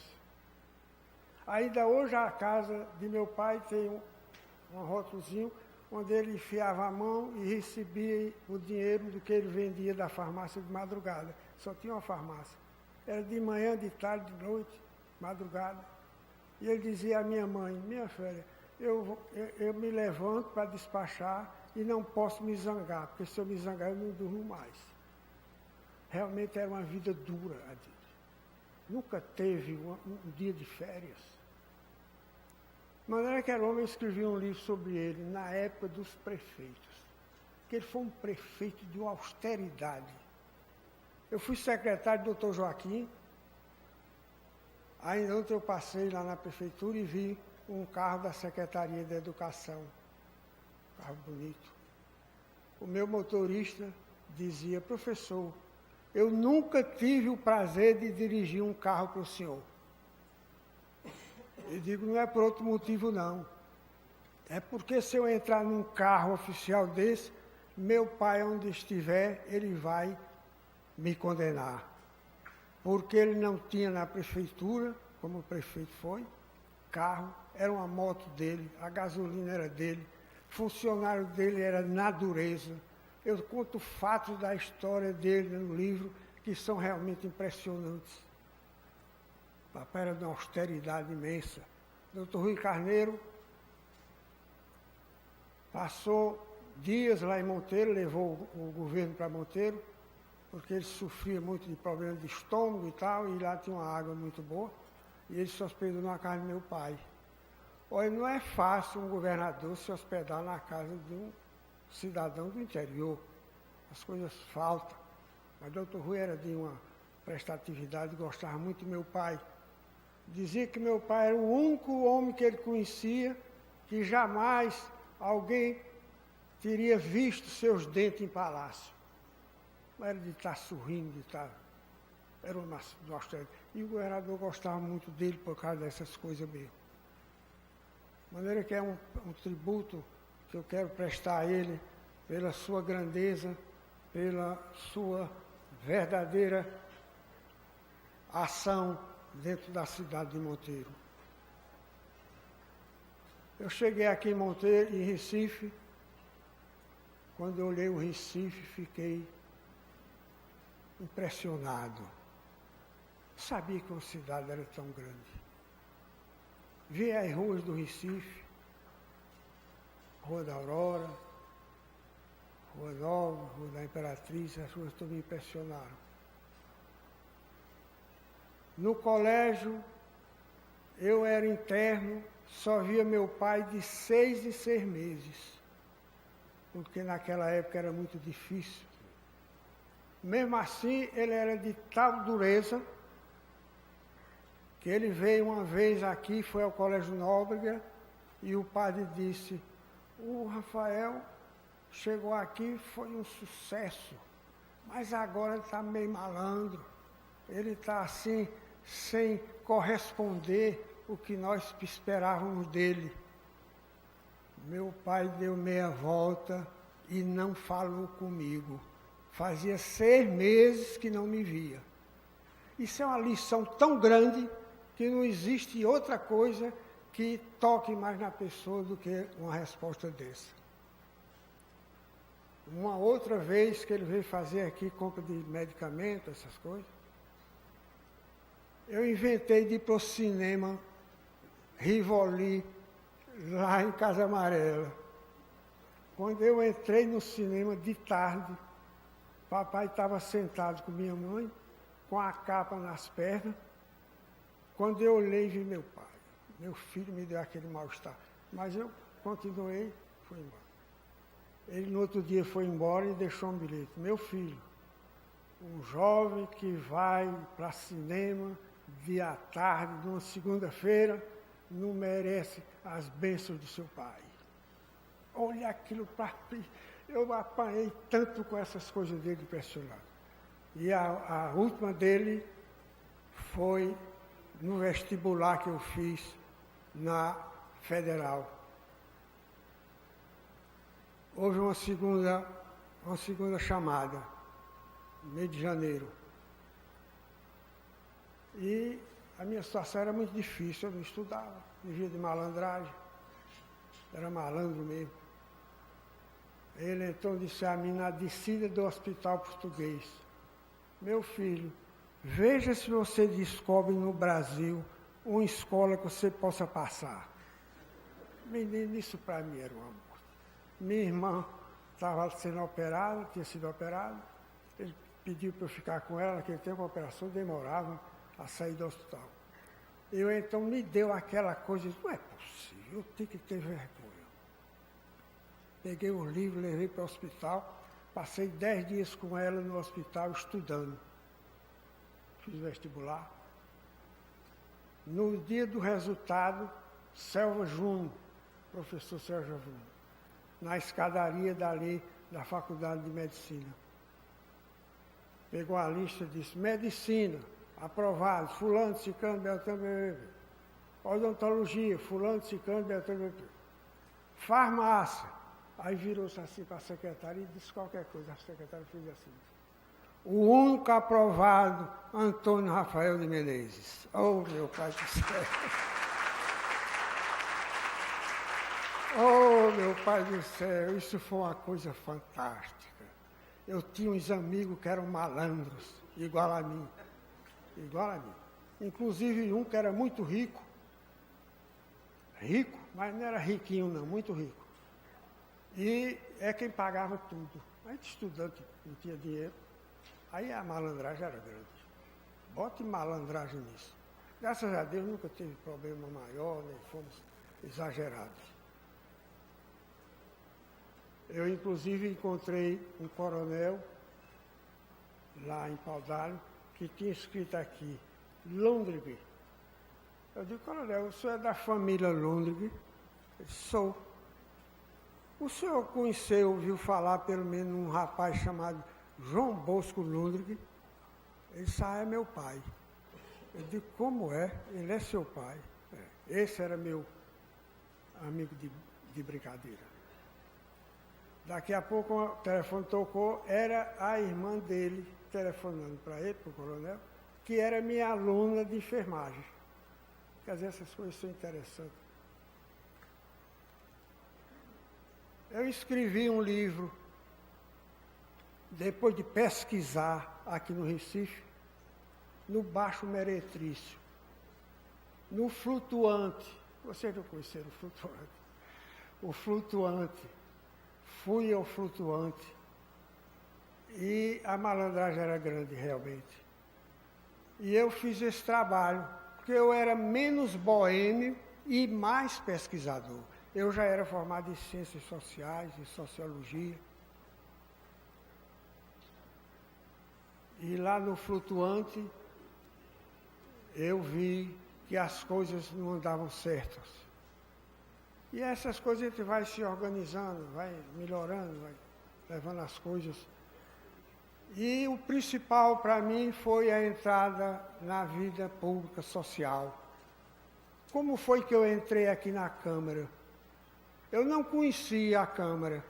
Ainda hoje a casa de meu pai tem um rótulozinho onde ele enfiava a mão e recebia o dinheiro do que ele vendia da farmácia de madrugada. Só tinha uma farmácia. Era de manhã, de tarde, de noite, madrugada. E ele dizia à minha mãe: minha filha, eu me levanto para despachar e não posso me zangar, porque se eu me zangar eu não durmo mais. Realmente era uma vida dura a dele. Nunca teve um dia de férias. Maneira que era homem, eu escrevi um livro sobre ele, na época dos prefeitos. Que ele foi um prefeito de uma austeridade. Eu fui secretário do Dr. Joaquim. Ainda ontem eu passei lá na prefeitura e vi um carro da Secretaria da Educação. Carro bonito. O meu motorista dizia: professor, eu nunca tive o prazer de dirigir um carro para o senhor. digo, não é por outro motivo, não. É porque se eu entrar num carro oficial desse, meu pai, onde estiver, ele vai me condenar. Porque ele não tinha na prefeitura, como o prefeito foi, carro, era uma moto dele, a gasolina era dele, funcionário dele era na dureza. Eu conto fatos da história dele no livro que são realmente impressionantes. Papai era de uma austeridade imensa. Dr. Rui Carneiro passou dias lá em Monteiro, levou o governo para Monteiro, porque ele sofria muito de problemas de estômago e tal, e lá tinha uma água muito boa, e ele se hospedou na casa do meu pai. Olha, não é fácil um governador se hospedar na casa de um cidadão do interior. As coisas faltam. Mas Dr. Rui era de uma prestatividade, gostava muito do meu pai. Dizia que meu pai era o único homem que ele conhecia que jamais alguém teria visto seus dentes em palácio. Não era de estar sorrindo, de estar... Era uma austeridade. E o governador gostava muito dele por causa dessas coisas mesmo. De maneira que é um tributo que eu quero prestar a ele pela sua grandeza, pela sua verdadeira ação dentro da cidade de Monteiro. Eu cheguei aqui em Monteiro, em Recife. Quando eu olhei o Recife, fiquei impressionado. Sabia que uma cidade era tão grande. Vi as ruas do Recife, Rua da Aurora, Rua Nova, Rua da Imperatriz, as ruas todas me impressionaram. No colégio, eu era interno, só via meu pai de 6 em 6 meses, porque naquela época era muito difícil. Mesmo assim, ele era de tal dureza que ele veio uma vez aqui, foi ao Colégio Nóbrega, e o padre disse, o Rafael chegou aqui, foi um sucesso, mas agora ele está meio malandro, ele está assim, sem corresponder o que nós esperávamos dele. Meu pai deu meia volta e não falou comigo. Fazia 6 meses que não me via. Isso é uma lição tão grande que não existe outra coisa que toque mais na pessoa do que uma resposta dessa. Uma outra vez que ele veio fazer aqui compra de medicamentos, essas coisas, eu inventei de ir para o cinema Rivoli, lá em Casa Amarela. Quando eu entrei no cinema de tarde, papai estava sentado com minha mãe, com a capa nas pernas. Quando eu olhei, vi meu pai. Meu filho me deu aquele mal-estar. Mas eu continuei, fui embora. Ele no outro dia foi embora e deixou um bilhete. Meu filho, um jovem que vai para cinema dia à tarde, numa segunda-feira, não merece as bênçãos do seu pai. Olha aquilo para mim. Eu apanhei tanto com essas coisas dele impressionado. E a última dele foi no vestibular que eu fiz na Federal. Houve uma segunda chamada, no mês de janeiro. E a minha situação era muito difícil, eu não estudava, vivia de malandragem, era malandro mesmo. Ele então disse a mim na descida do hospital português, meu filho, veja se você descobre no Brasil uma escola que você possa passar. Menino, isso para mim era uma morte. Minha irmã estava sendo operada, tinha sido operada, ele pediu para eu ficar com ela, naquele tempo a operação demorava a sair do hospital. Eu então me deu aquela coisa, não é possível, eu tenho que ter vergonha. Peguei o livro, levei para o hospital, passei 10 dias com ela no hospital estudando. Fiz vestibular. No dia do resultado, Selva Júnior, professor Selva Júnior, na escadaria dali da Faculdade de Medicina. Pegou a lista e disse, medicina, aprovado, fulano, ciclano, beltrano, Odontologia, fulano, ciclano, beltrano. Farmácia. Aí virou-se assim para a secretária e disse qualquer coisa. A secretária fez assim. O único aprovado, Antônio Rafael de Menezes. Oh, meu pai do céu. Oh, meu pai do céu, isso foi uma coisa fantástica. Eu tinha uns amigos que eram malandros, igual a mim. Igual a mim. Inclusive um que era muito rico. Rico, mas não era riquinho não, muito rico. E é quem pagava tudo. A gente estudante não tinha dinheiro. Aí a malandragem era grande. Bote malandragem nisso. Graças a Deus nunca teve problema maior, nem fomos exagerados. Eu, inclusive, encontrei um coronel, lá em Paudalho, que tinha escrito aqui, Londrigues. Eu digo, coronel, o senhor é da família Londrigues? Ele disse, sou. O senhor conheceu, ouviu falar, pelo menos, um rapaz chamado João Bosco Londrigues? Ele disse, é meu pai. Eu digo, como é? Ele é seu pai. Esse era meu amigo de brincadeira. Daqui a pouco o telefone tocou, era a irmã dele telefonando para ele, para o coronel, que era minha aluna de enfermagem. Quer dizer, essas coisas são interessantes. Eu escrevi um livro, depois de pesquisar aqui no Recife, no Baixo Meretrício, no Flutuante. Vocês não conheceram o Flutuante? O Flutuante. Fui ao Flutuante e a malandragem era grande, realmente. E eu fiz esse trabalho, porque eu era menos boêmio e mais pesquisador. Eu já era formado em Ciências Sociais, em Sociologia. E lá no Flutuante, eu vi que as coisas não andavam certas. E essas coisas a gente vai se organizando, vai melhorando, vai levando as coisas. E o principal para mim foi a entrada na vida pública social. Como foi que eu entrei aqui na Câmara? Eu não conhecia a Câmara.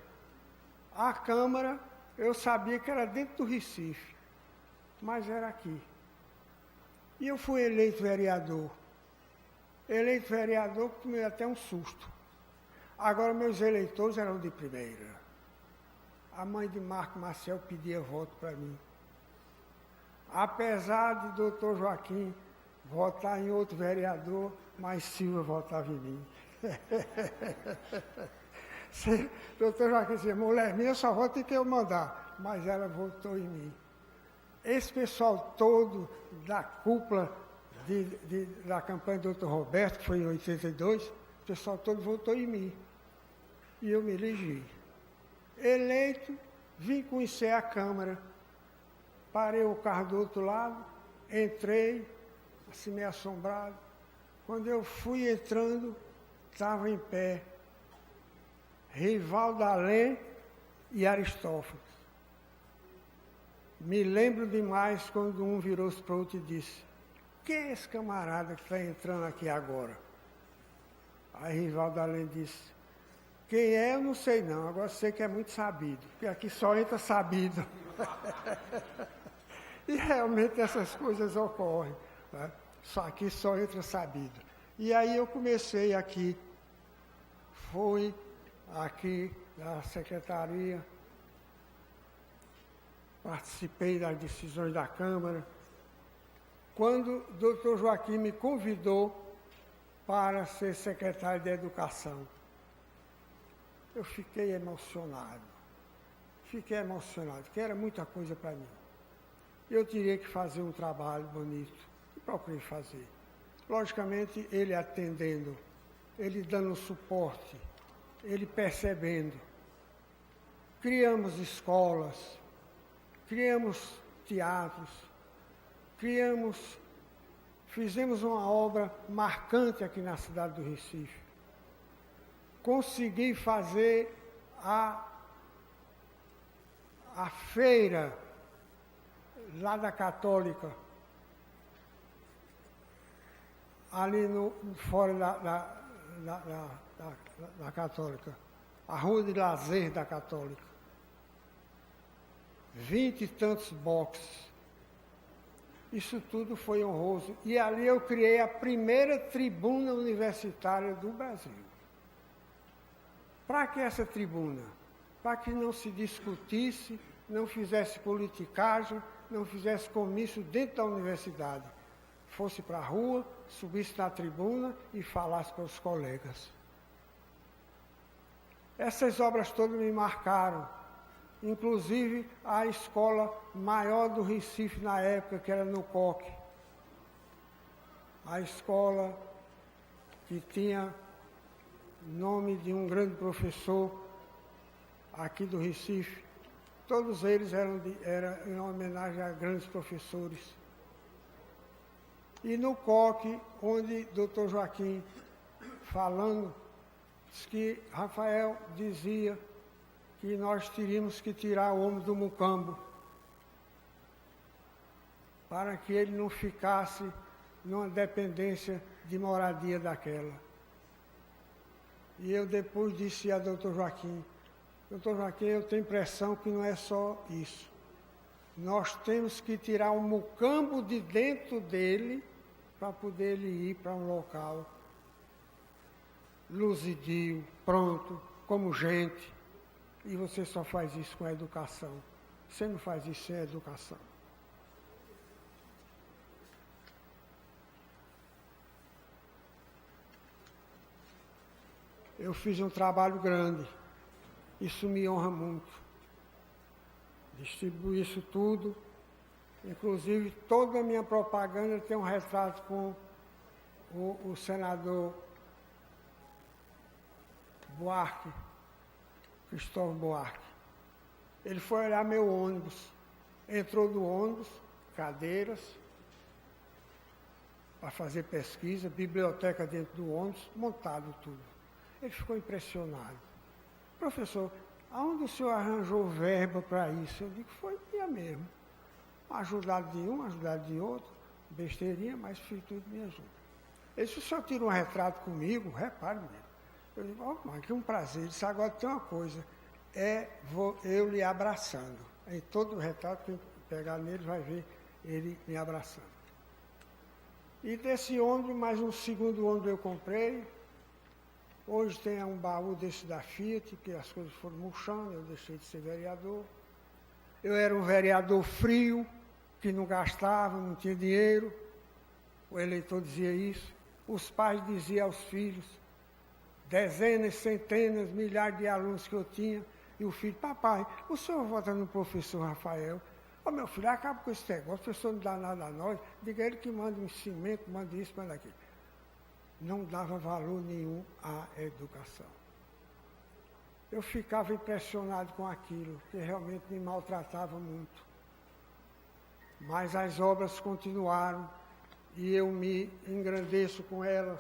A Câmara, eu sabia que era dentro do Recife, mas era aqui. E eu fui eleito vereador. Eleito vereador, tomei até um susto. Agora, meus eleitores eram de primeira. A mãe de Marco Maciel pedia voto para mim. Apesar de doutor Joaquim votar em outro vereador, mas Silva votava em mim. Doutor Joaquim dizia, mulher minha só vota em quem eu mandar, mas ela votou em mim. Esse pessoal todo da cúpula da campanha do doutor Roberto, que foi em 82, o pessoal todo votou em mim. E eu me elegi. Eleito, vim conhecer a Câmara, parei o carro do outro lado, entrei, assim meio assombrado. Quando eu fui entrando, estava em pé Rivaldo Além e Aristófanes. Me lembro demais quando um virou-se para o outro e disse, quem é esse camarada que está entrando aqui agora? Aí Rivaldo Além disse, quem é, eu não sei não, agora sei que é muito sabido, porque aqui só entra sabido. E realmente essas coisas ocorrem, né? Só aqui só entra sabido. E aí eu comecei aqui, fui aqui na secretaria, participei das decisões da Câmara, quando o doutor Joaquim me convidou para ser secretário de Educação. Eu fiquei emocionado, porque era muita coisa para mim. Eu teria que fazer um trabalho bonito, e procurei fazer. Logicamente, ele atendendo, ele dando suporte, ele percebendo. Criamos escolas, criamos teatros, fizemos uma obra marcante aqui na cidade do Recife. Consegui fazer a feira lá da Católica, ali fora da Católica, a rua de lazer da Católica. 20 e tantos boxes. Isso tudo foi honroso. E ali eu criei a primeira tribuna universitária do Brasil. Para que essa tribuna? Para que não se discutisse, não fizesse politicagem, não fizesse comício dentro da universidade. Fosse para a rua, subisse na tribuna e falasse para os colegas. Essas obras todas me marcaram. Inclusive a escola maior do Recife na época, que era no Coque. A escola que tinha nome de um grande professor aqui do Recife. Todos eles eram em homenagem a grandes professores. E no Coque, onde Dr. Joaquim, falando, disse que Rafael dizia que nós teríamos que tirar o homem do mucambo para que ele não ficasse numa dependência de moradia daquela. E eu depois disse a doutor Joaquim, eu tenho impressão que não é só isso. Nós temos que tirar o mucambo de dentro dele para poder ele ir para um local luzidio, pronto, como gente. E você só faz isso com a educação. Você não faz isso sem a educação. Eu fiz um trabalho grande. Isso me honra muito. Distribuí isso tudo. Inclusive, toda a minha propaganda tem um retrato com o senador Buarque, Cristóvão Buarque. Ele foi olhar meu ônibus, entrou do ônibus, cadeiras, para fazer pesquisa, biblioteca dentro do ônibus, montado tudo. Ele ficou impressionado. Professor, aonde o senhor arranjou verba para isso? Eu digo, foi minha mesmo. Ajudado de um, ajudado de outro, besteirinha, mas fiz tudo me ajuda. Ele disse, o senhor tira um retrato comigo? Repare mesmo. Eu digo, oh, mas que um prazer. Ele disse, agora tem uma coisa, eu lhe abraçando. Em todo o retrato, quem pegar nele vai ver ele me abraçando. E desse ônibus, mais um segundo ônibus eu comprei. Hoje tem um baú desse da Fiat, que as coisas foram murchando, eu deixei de ser vereador. Eu era um vereador frio, que não gastava, não tinha dinheiro. O eleitor dizia isso. Os pais diziam aos filhos, dezenas, centenas, milhares de alunos que eu tinha, e o filho, papai, o senhor vota no professor Rafael? Ô, meu filho, acaba com esse negócio, o professor não dá nada a nós, diga ele que manda um cimento, manda isso, manda aquilo. Não dava valor nenhum à educação. Eu ficava impressionado com aquilo, que realmente me maltratava muito. Mas as obras continuaram, e eu me engrandeço com elas.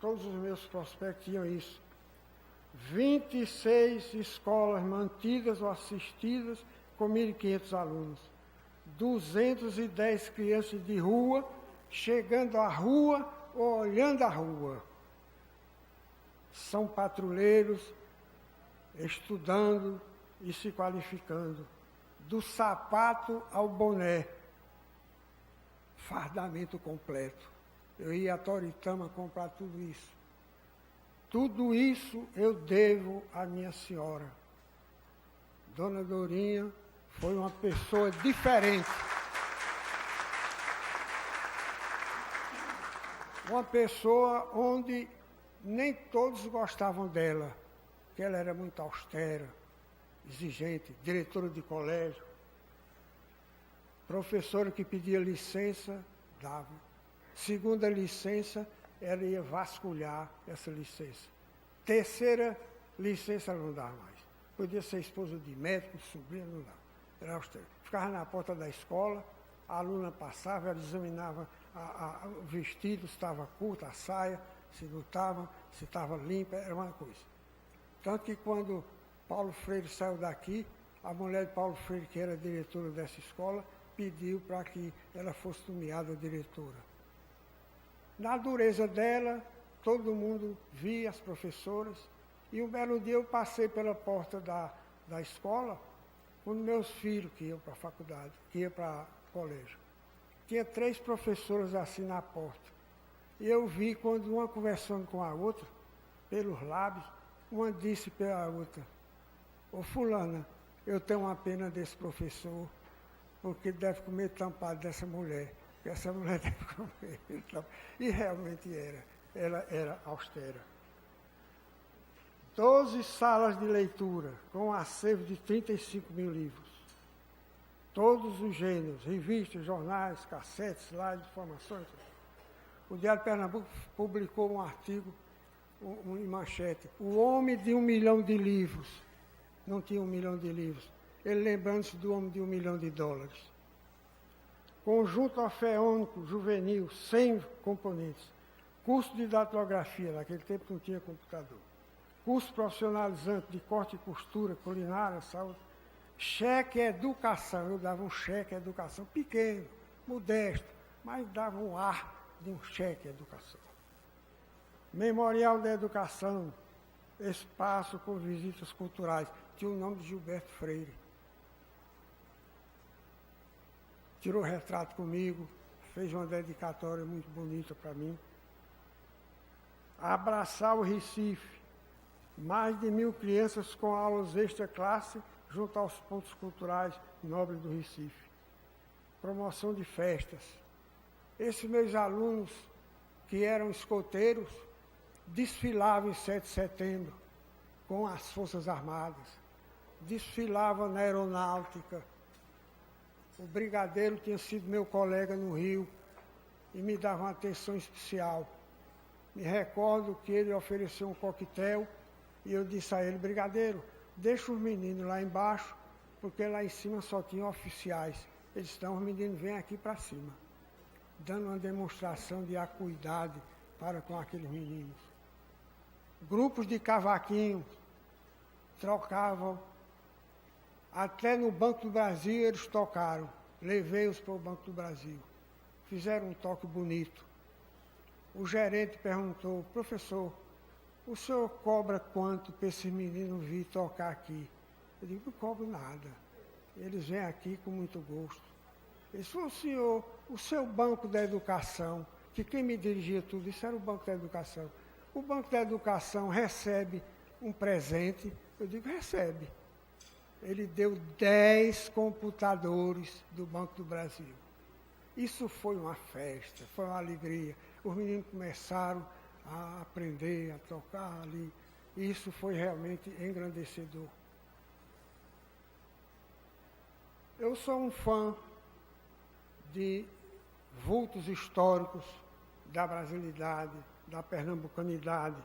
Todos os meus prospectos tinham isso. 26 escolas mantidas ou assistidas com 1.500 alunos. 210 crianças de rua, chegando à rua ou olhando a rua. São patrulheiros, estudando e se qualificando. Do sapato ao boné. Fardamento completo. Eu ia a Toritama comprar tudo isso. Tudo isso eu devo à minha senhora. Dona Dorinha foi uma pessoa diferente. Uma pessoa onde nem todos gostavam dela, porque ela era muito austera, exigente, diretora de colégio. Professora que pedia licença, dava. Segunda licença, ela ia vasculhar essa licença. Terceira licença, ela não dava mais. Podia ser esposa de médico, sobrinha, não dava. Era austera. Ficava na porta da escola, a aluna passava, ela examinava o vestido, se estava curto, a saia, se não estava, se estava limpa, era uma coisa. Tanto que quando Paulo Freire saiu daqui, a mulher de Paulo Freire, que era diretora dessa escola, pediu para que ela fosse nomeada diretora. Na dureza dela, todo mundo via, as professoras, e um belo dia eu passei pela porta da escola, com meus filhos que iam para a faculdade, que iam para o colégio. Tinha 3 professoras assim na porta. E eu vi quando uma conversando com a outra, pelos lábios, uma disse para a outra: ô fulana, eu tenho uma pena desse professor, porque ele deve comer tampado dessa mulher, porque essa mulher deve comer. E realmente ela era austera. 12 salas de leitura, com um acervo de 35 mil livros. Todos os gêneros, revistas, jornais, cassetes, slides, informações. O Diário de Pernambuco publicou um artigo em manchete: o homem de 1 milhão de livros. Não tinha 1 milhão de livros. Ele lembrando-se do homem de 1 milhão de dólares. Conjunto orfeônico juvenil, 100 componentes. Curso de datilografia, naquele tempo não tinha computador. Curso profissionalizante de corte e costura, culinária, saúde. Cheque educação, eu dava um cheque educação pequeno, modesto, mas dava um ar de um cheque educação. Memorial da Educação, espaço com visitas culturais, tinha o nome de Gilberto Freire. Tirou retrato comigo, fez uma dedicatória muito bonita para mim. Abraçar o Recife, mais de 1000 crianças com aulas extra-classe, junto aos pontos culturais nobres do Recife. Promoção de festas. Esses meus alunos, que eram escoteiros, desfilavam em 7 de setembro com as Forças Armadas. Desfilavam na aeronáutica. O brigadeiro tinha sido meu colega no Rio e me dava uma atenção especial. Me recordo que ele ofereceu um coquetel e eu disse a ele: brigadeiro, deixa os meninos lá embaixo, porque lá em cima só tinham oficiais. Eles estão, os meninos vêm aqui para cima, dando uma demonstração de acuidade para com aqueles meninos. Grupos de cavaquinho trocavam, até no Banco do Brasil eles tocaram. Levei-os para o Banco do Brasil. Fizeram um toque bonito. O gerente perguntou: professor, o senhor cobra quanto para esses meninos vir tocar aqui? Eu digo: não cobro nada. Eles vêm aqui com muito gosto. Ele falou: senhor, o seu Banco da Educação, que quem me dirigia tudo isso era o Banco da Educação. O Banco da Educação recebe um presente? Eu digo: recebe. Ele deu 10 computadores do Banco do Brasil. Isso foi uma festa, foi uma alegria. Os meninos começaram a aprender, a tocar ali. Isso foi realmente engrandecedor. Eu sou um fã de vultos históricos da brasilidade, da pernambucanidade.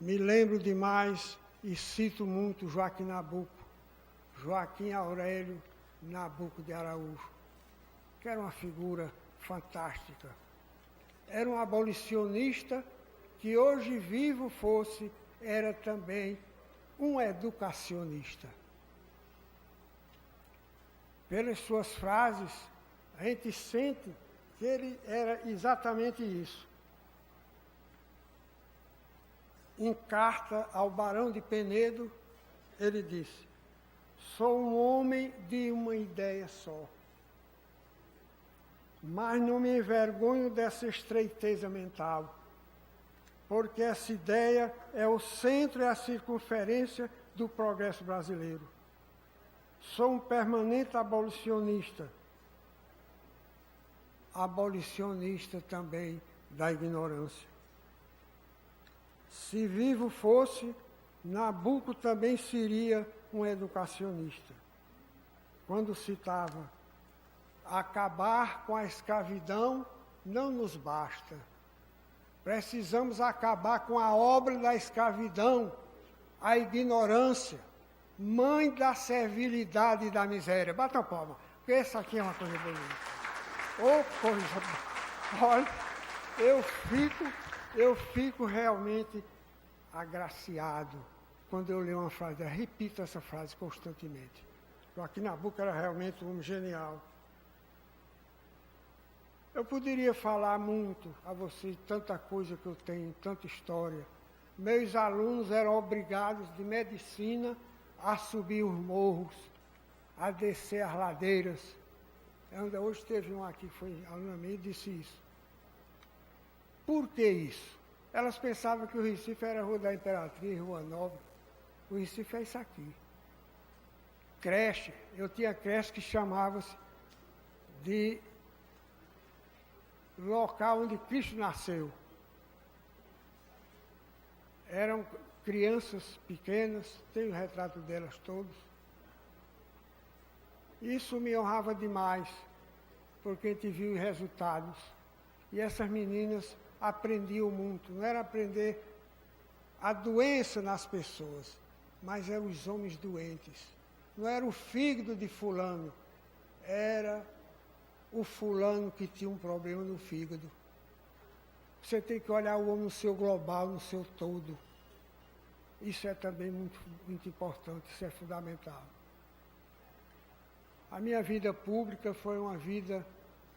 Me lembro demais e cito muito Joaquim Nabuco, Joaquim Aurélio Nabuco de Araújo, que era uma figura fantástica. Era um abolicionista que hoje vivo fosse, era também um educacionista. Pelas suas frases, a gente sente que ele era exatamente isso. Em carta ao Barão de Penedo, ele disse: sou um homem de uma ideia só, mas não me envergonho dessa estreiteza mental, porque essa ideia é o centro e a circunferência do progresso brasileiro. Sou um permanente abolicionista, abolicionista também da ignorância. Se vivo fosse, Nabuco também seria um educacionista. Quando citava: acabar com a escravidão não nos basta. Precisamos acabar com a obra da escravidão, a ignorância, mãe da servilidade e da miséria. Bata a palma, porque essa aqui é uma coisa bonita. Ô, coisa boa. Olha, eu fico realmente agraciado quando eu leio uma frase. Eu repito essa frase constantemente. Joaquim Nabuco era realmente um homem genial. Eu poderia falar muito a você, tanta coisa que eu tenho, tanta história. Meus alunos eram obrigados de medicina a subir os morros, a descer as ladeiras. Ainda hoje teve um aqui que foi aluna minha e disse isso. Por que isso? Elas pensavam que o Recife era Rua da Imperatriz, Rua Nova. O Recife é isso aqui. Creche, eu tinha creche que chamava-se de local onde Cristo nasceu. Eram crianças pequenas, tenho o retrato delas todos. Isso me honrava demais, porque a gente viu os resultados. E essas meninas aprendiam muito. Não era aprender a doença nas pessoas, mas eram os homens doentes. Não era o fígado de fulano, era o fulano que tinha um problema no fígado. Você tem que olhar o homem no seu global, no seu todo. Isso é também muito, muito importante, isso é fundamental. A minha vida pública foi uma vida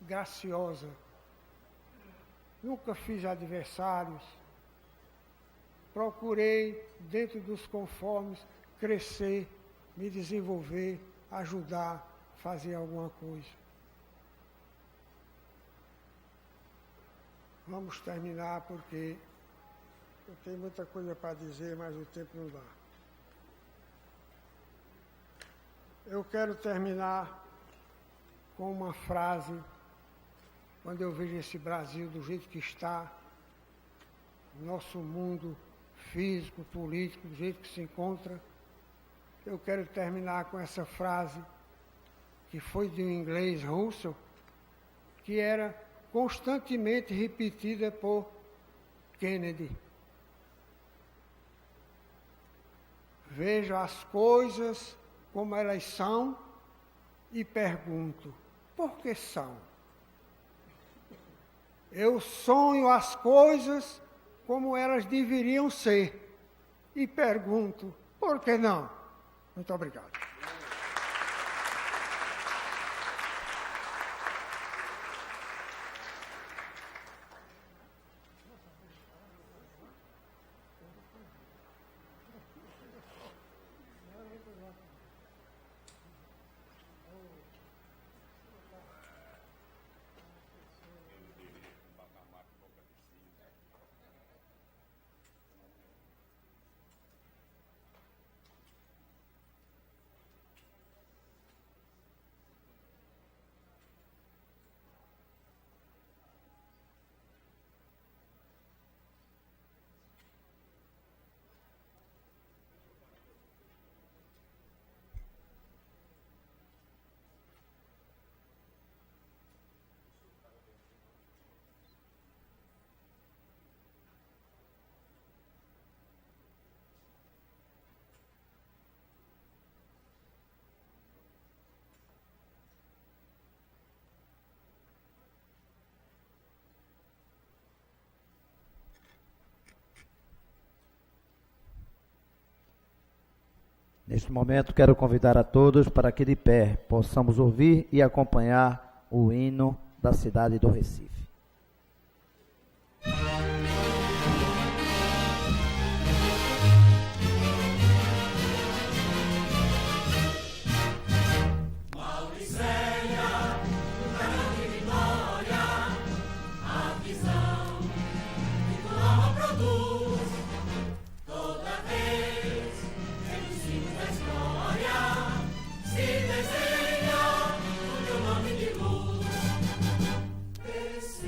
graciosa. Nunca fiz adversários. Procurei, dentro dos conformes, crescer, me desenvolver, ajudar, fazer alguma coisa. Vamos terminar porque eu tenho muita coisa para dizer, mas o tempo não dá. Eu quero terminar com uma frase, quando eu vejo esse Brasil do jeito que está, nosso mundo físico, político, do jeito que se encontra, eu quero terminar com essa frase, que foi de um inglês, Russell, que era constantemente repetida por Kennedy. Vejo as coisas como elas são e pergunto, por que são? Eu sonho as coisas como elas deveriam ser e pergunto, por que não? Muito obrigado. Neste momento, quero convidar a todos para que de pé possamos ouvir e acompanhar o hino da cidade do Recife. Esse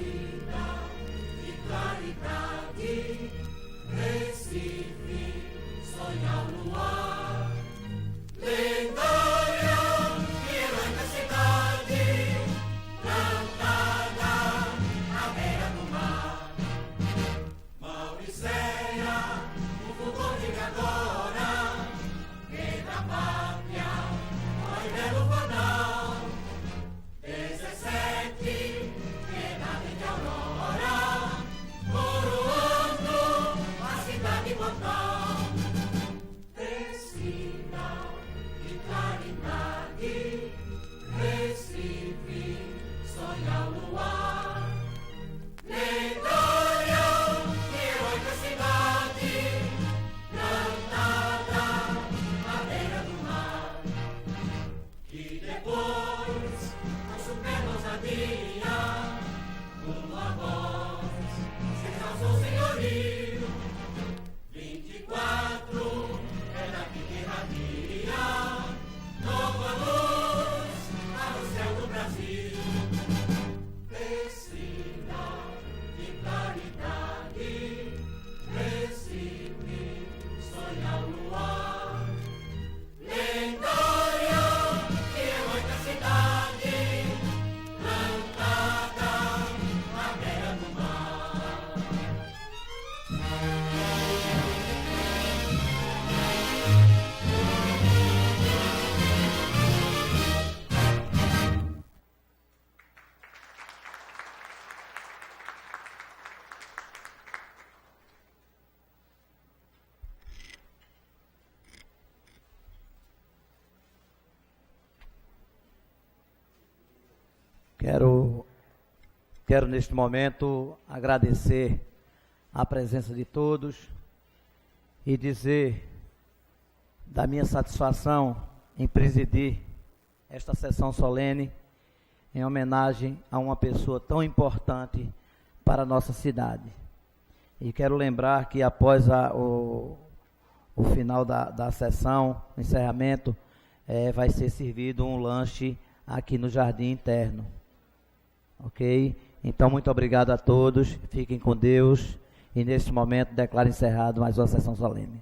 Quero neste momento agradecer a presença de todos e dizer da minha satisfação em presidir esta sessão solene em homenagem a uma pessoa tão importante para a nossa cidade. E quero lembrar que após o final da sessão, o encerramento, vai ser servido um lanche aqui no Jardim Interno. Ok? Então, muito obrigado a todos, fiquem com Deus, e neste momento declaro encerrado mais uma sessão solene.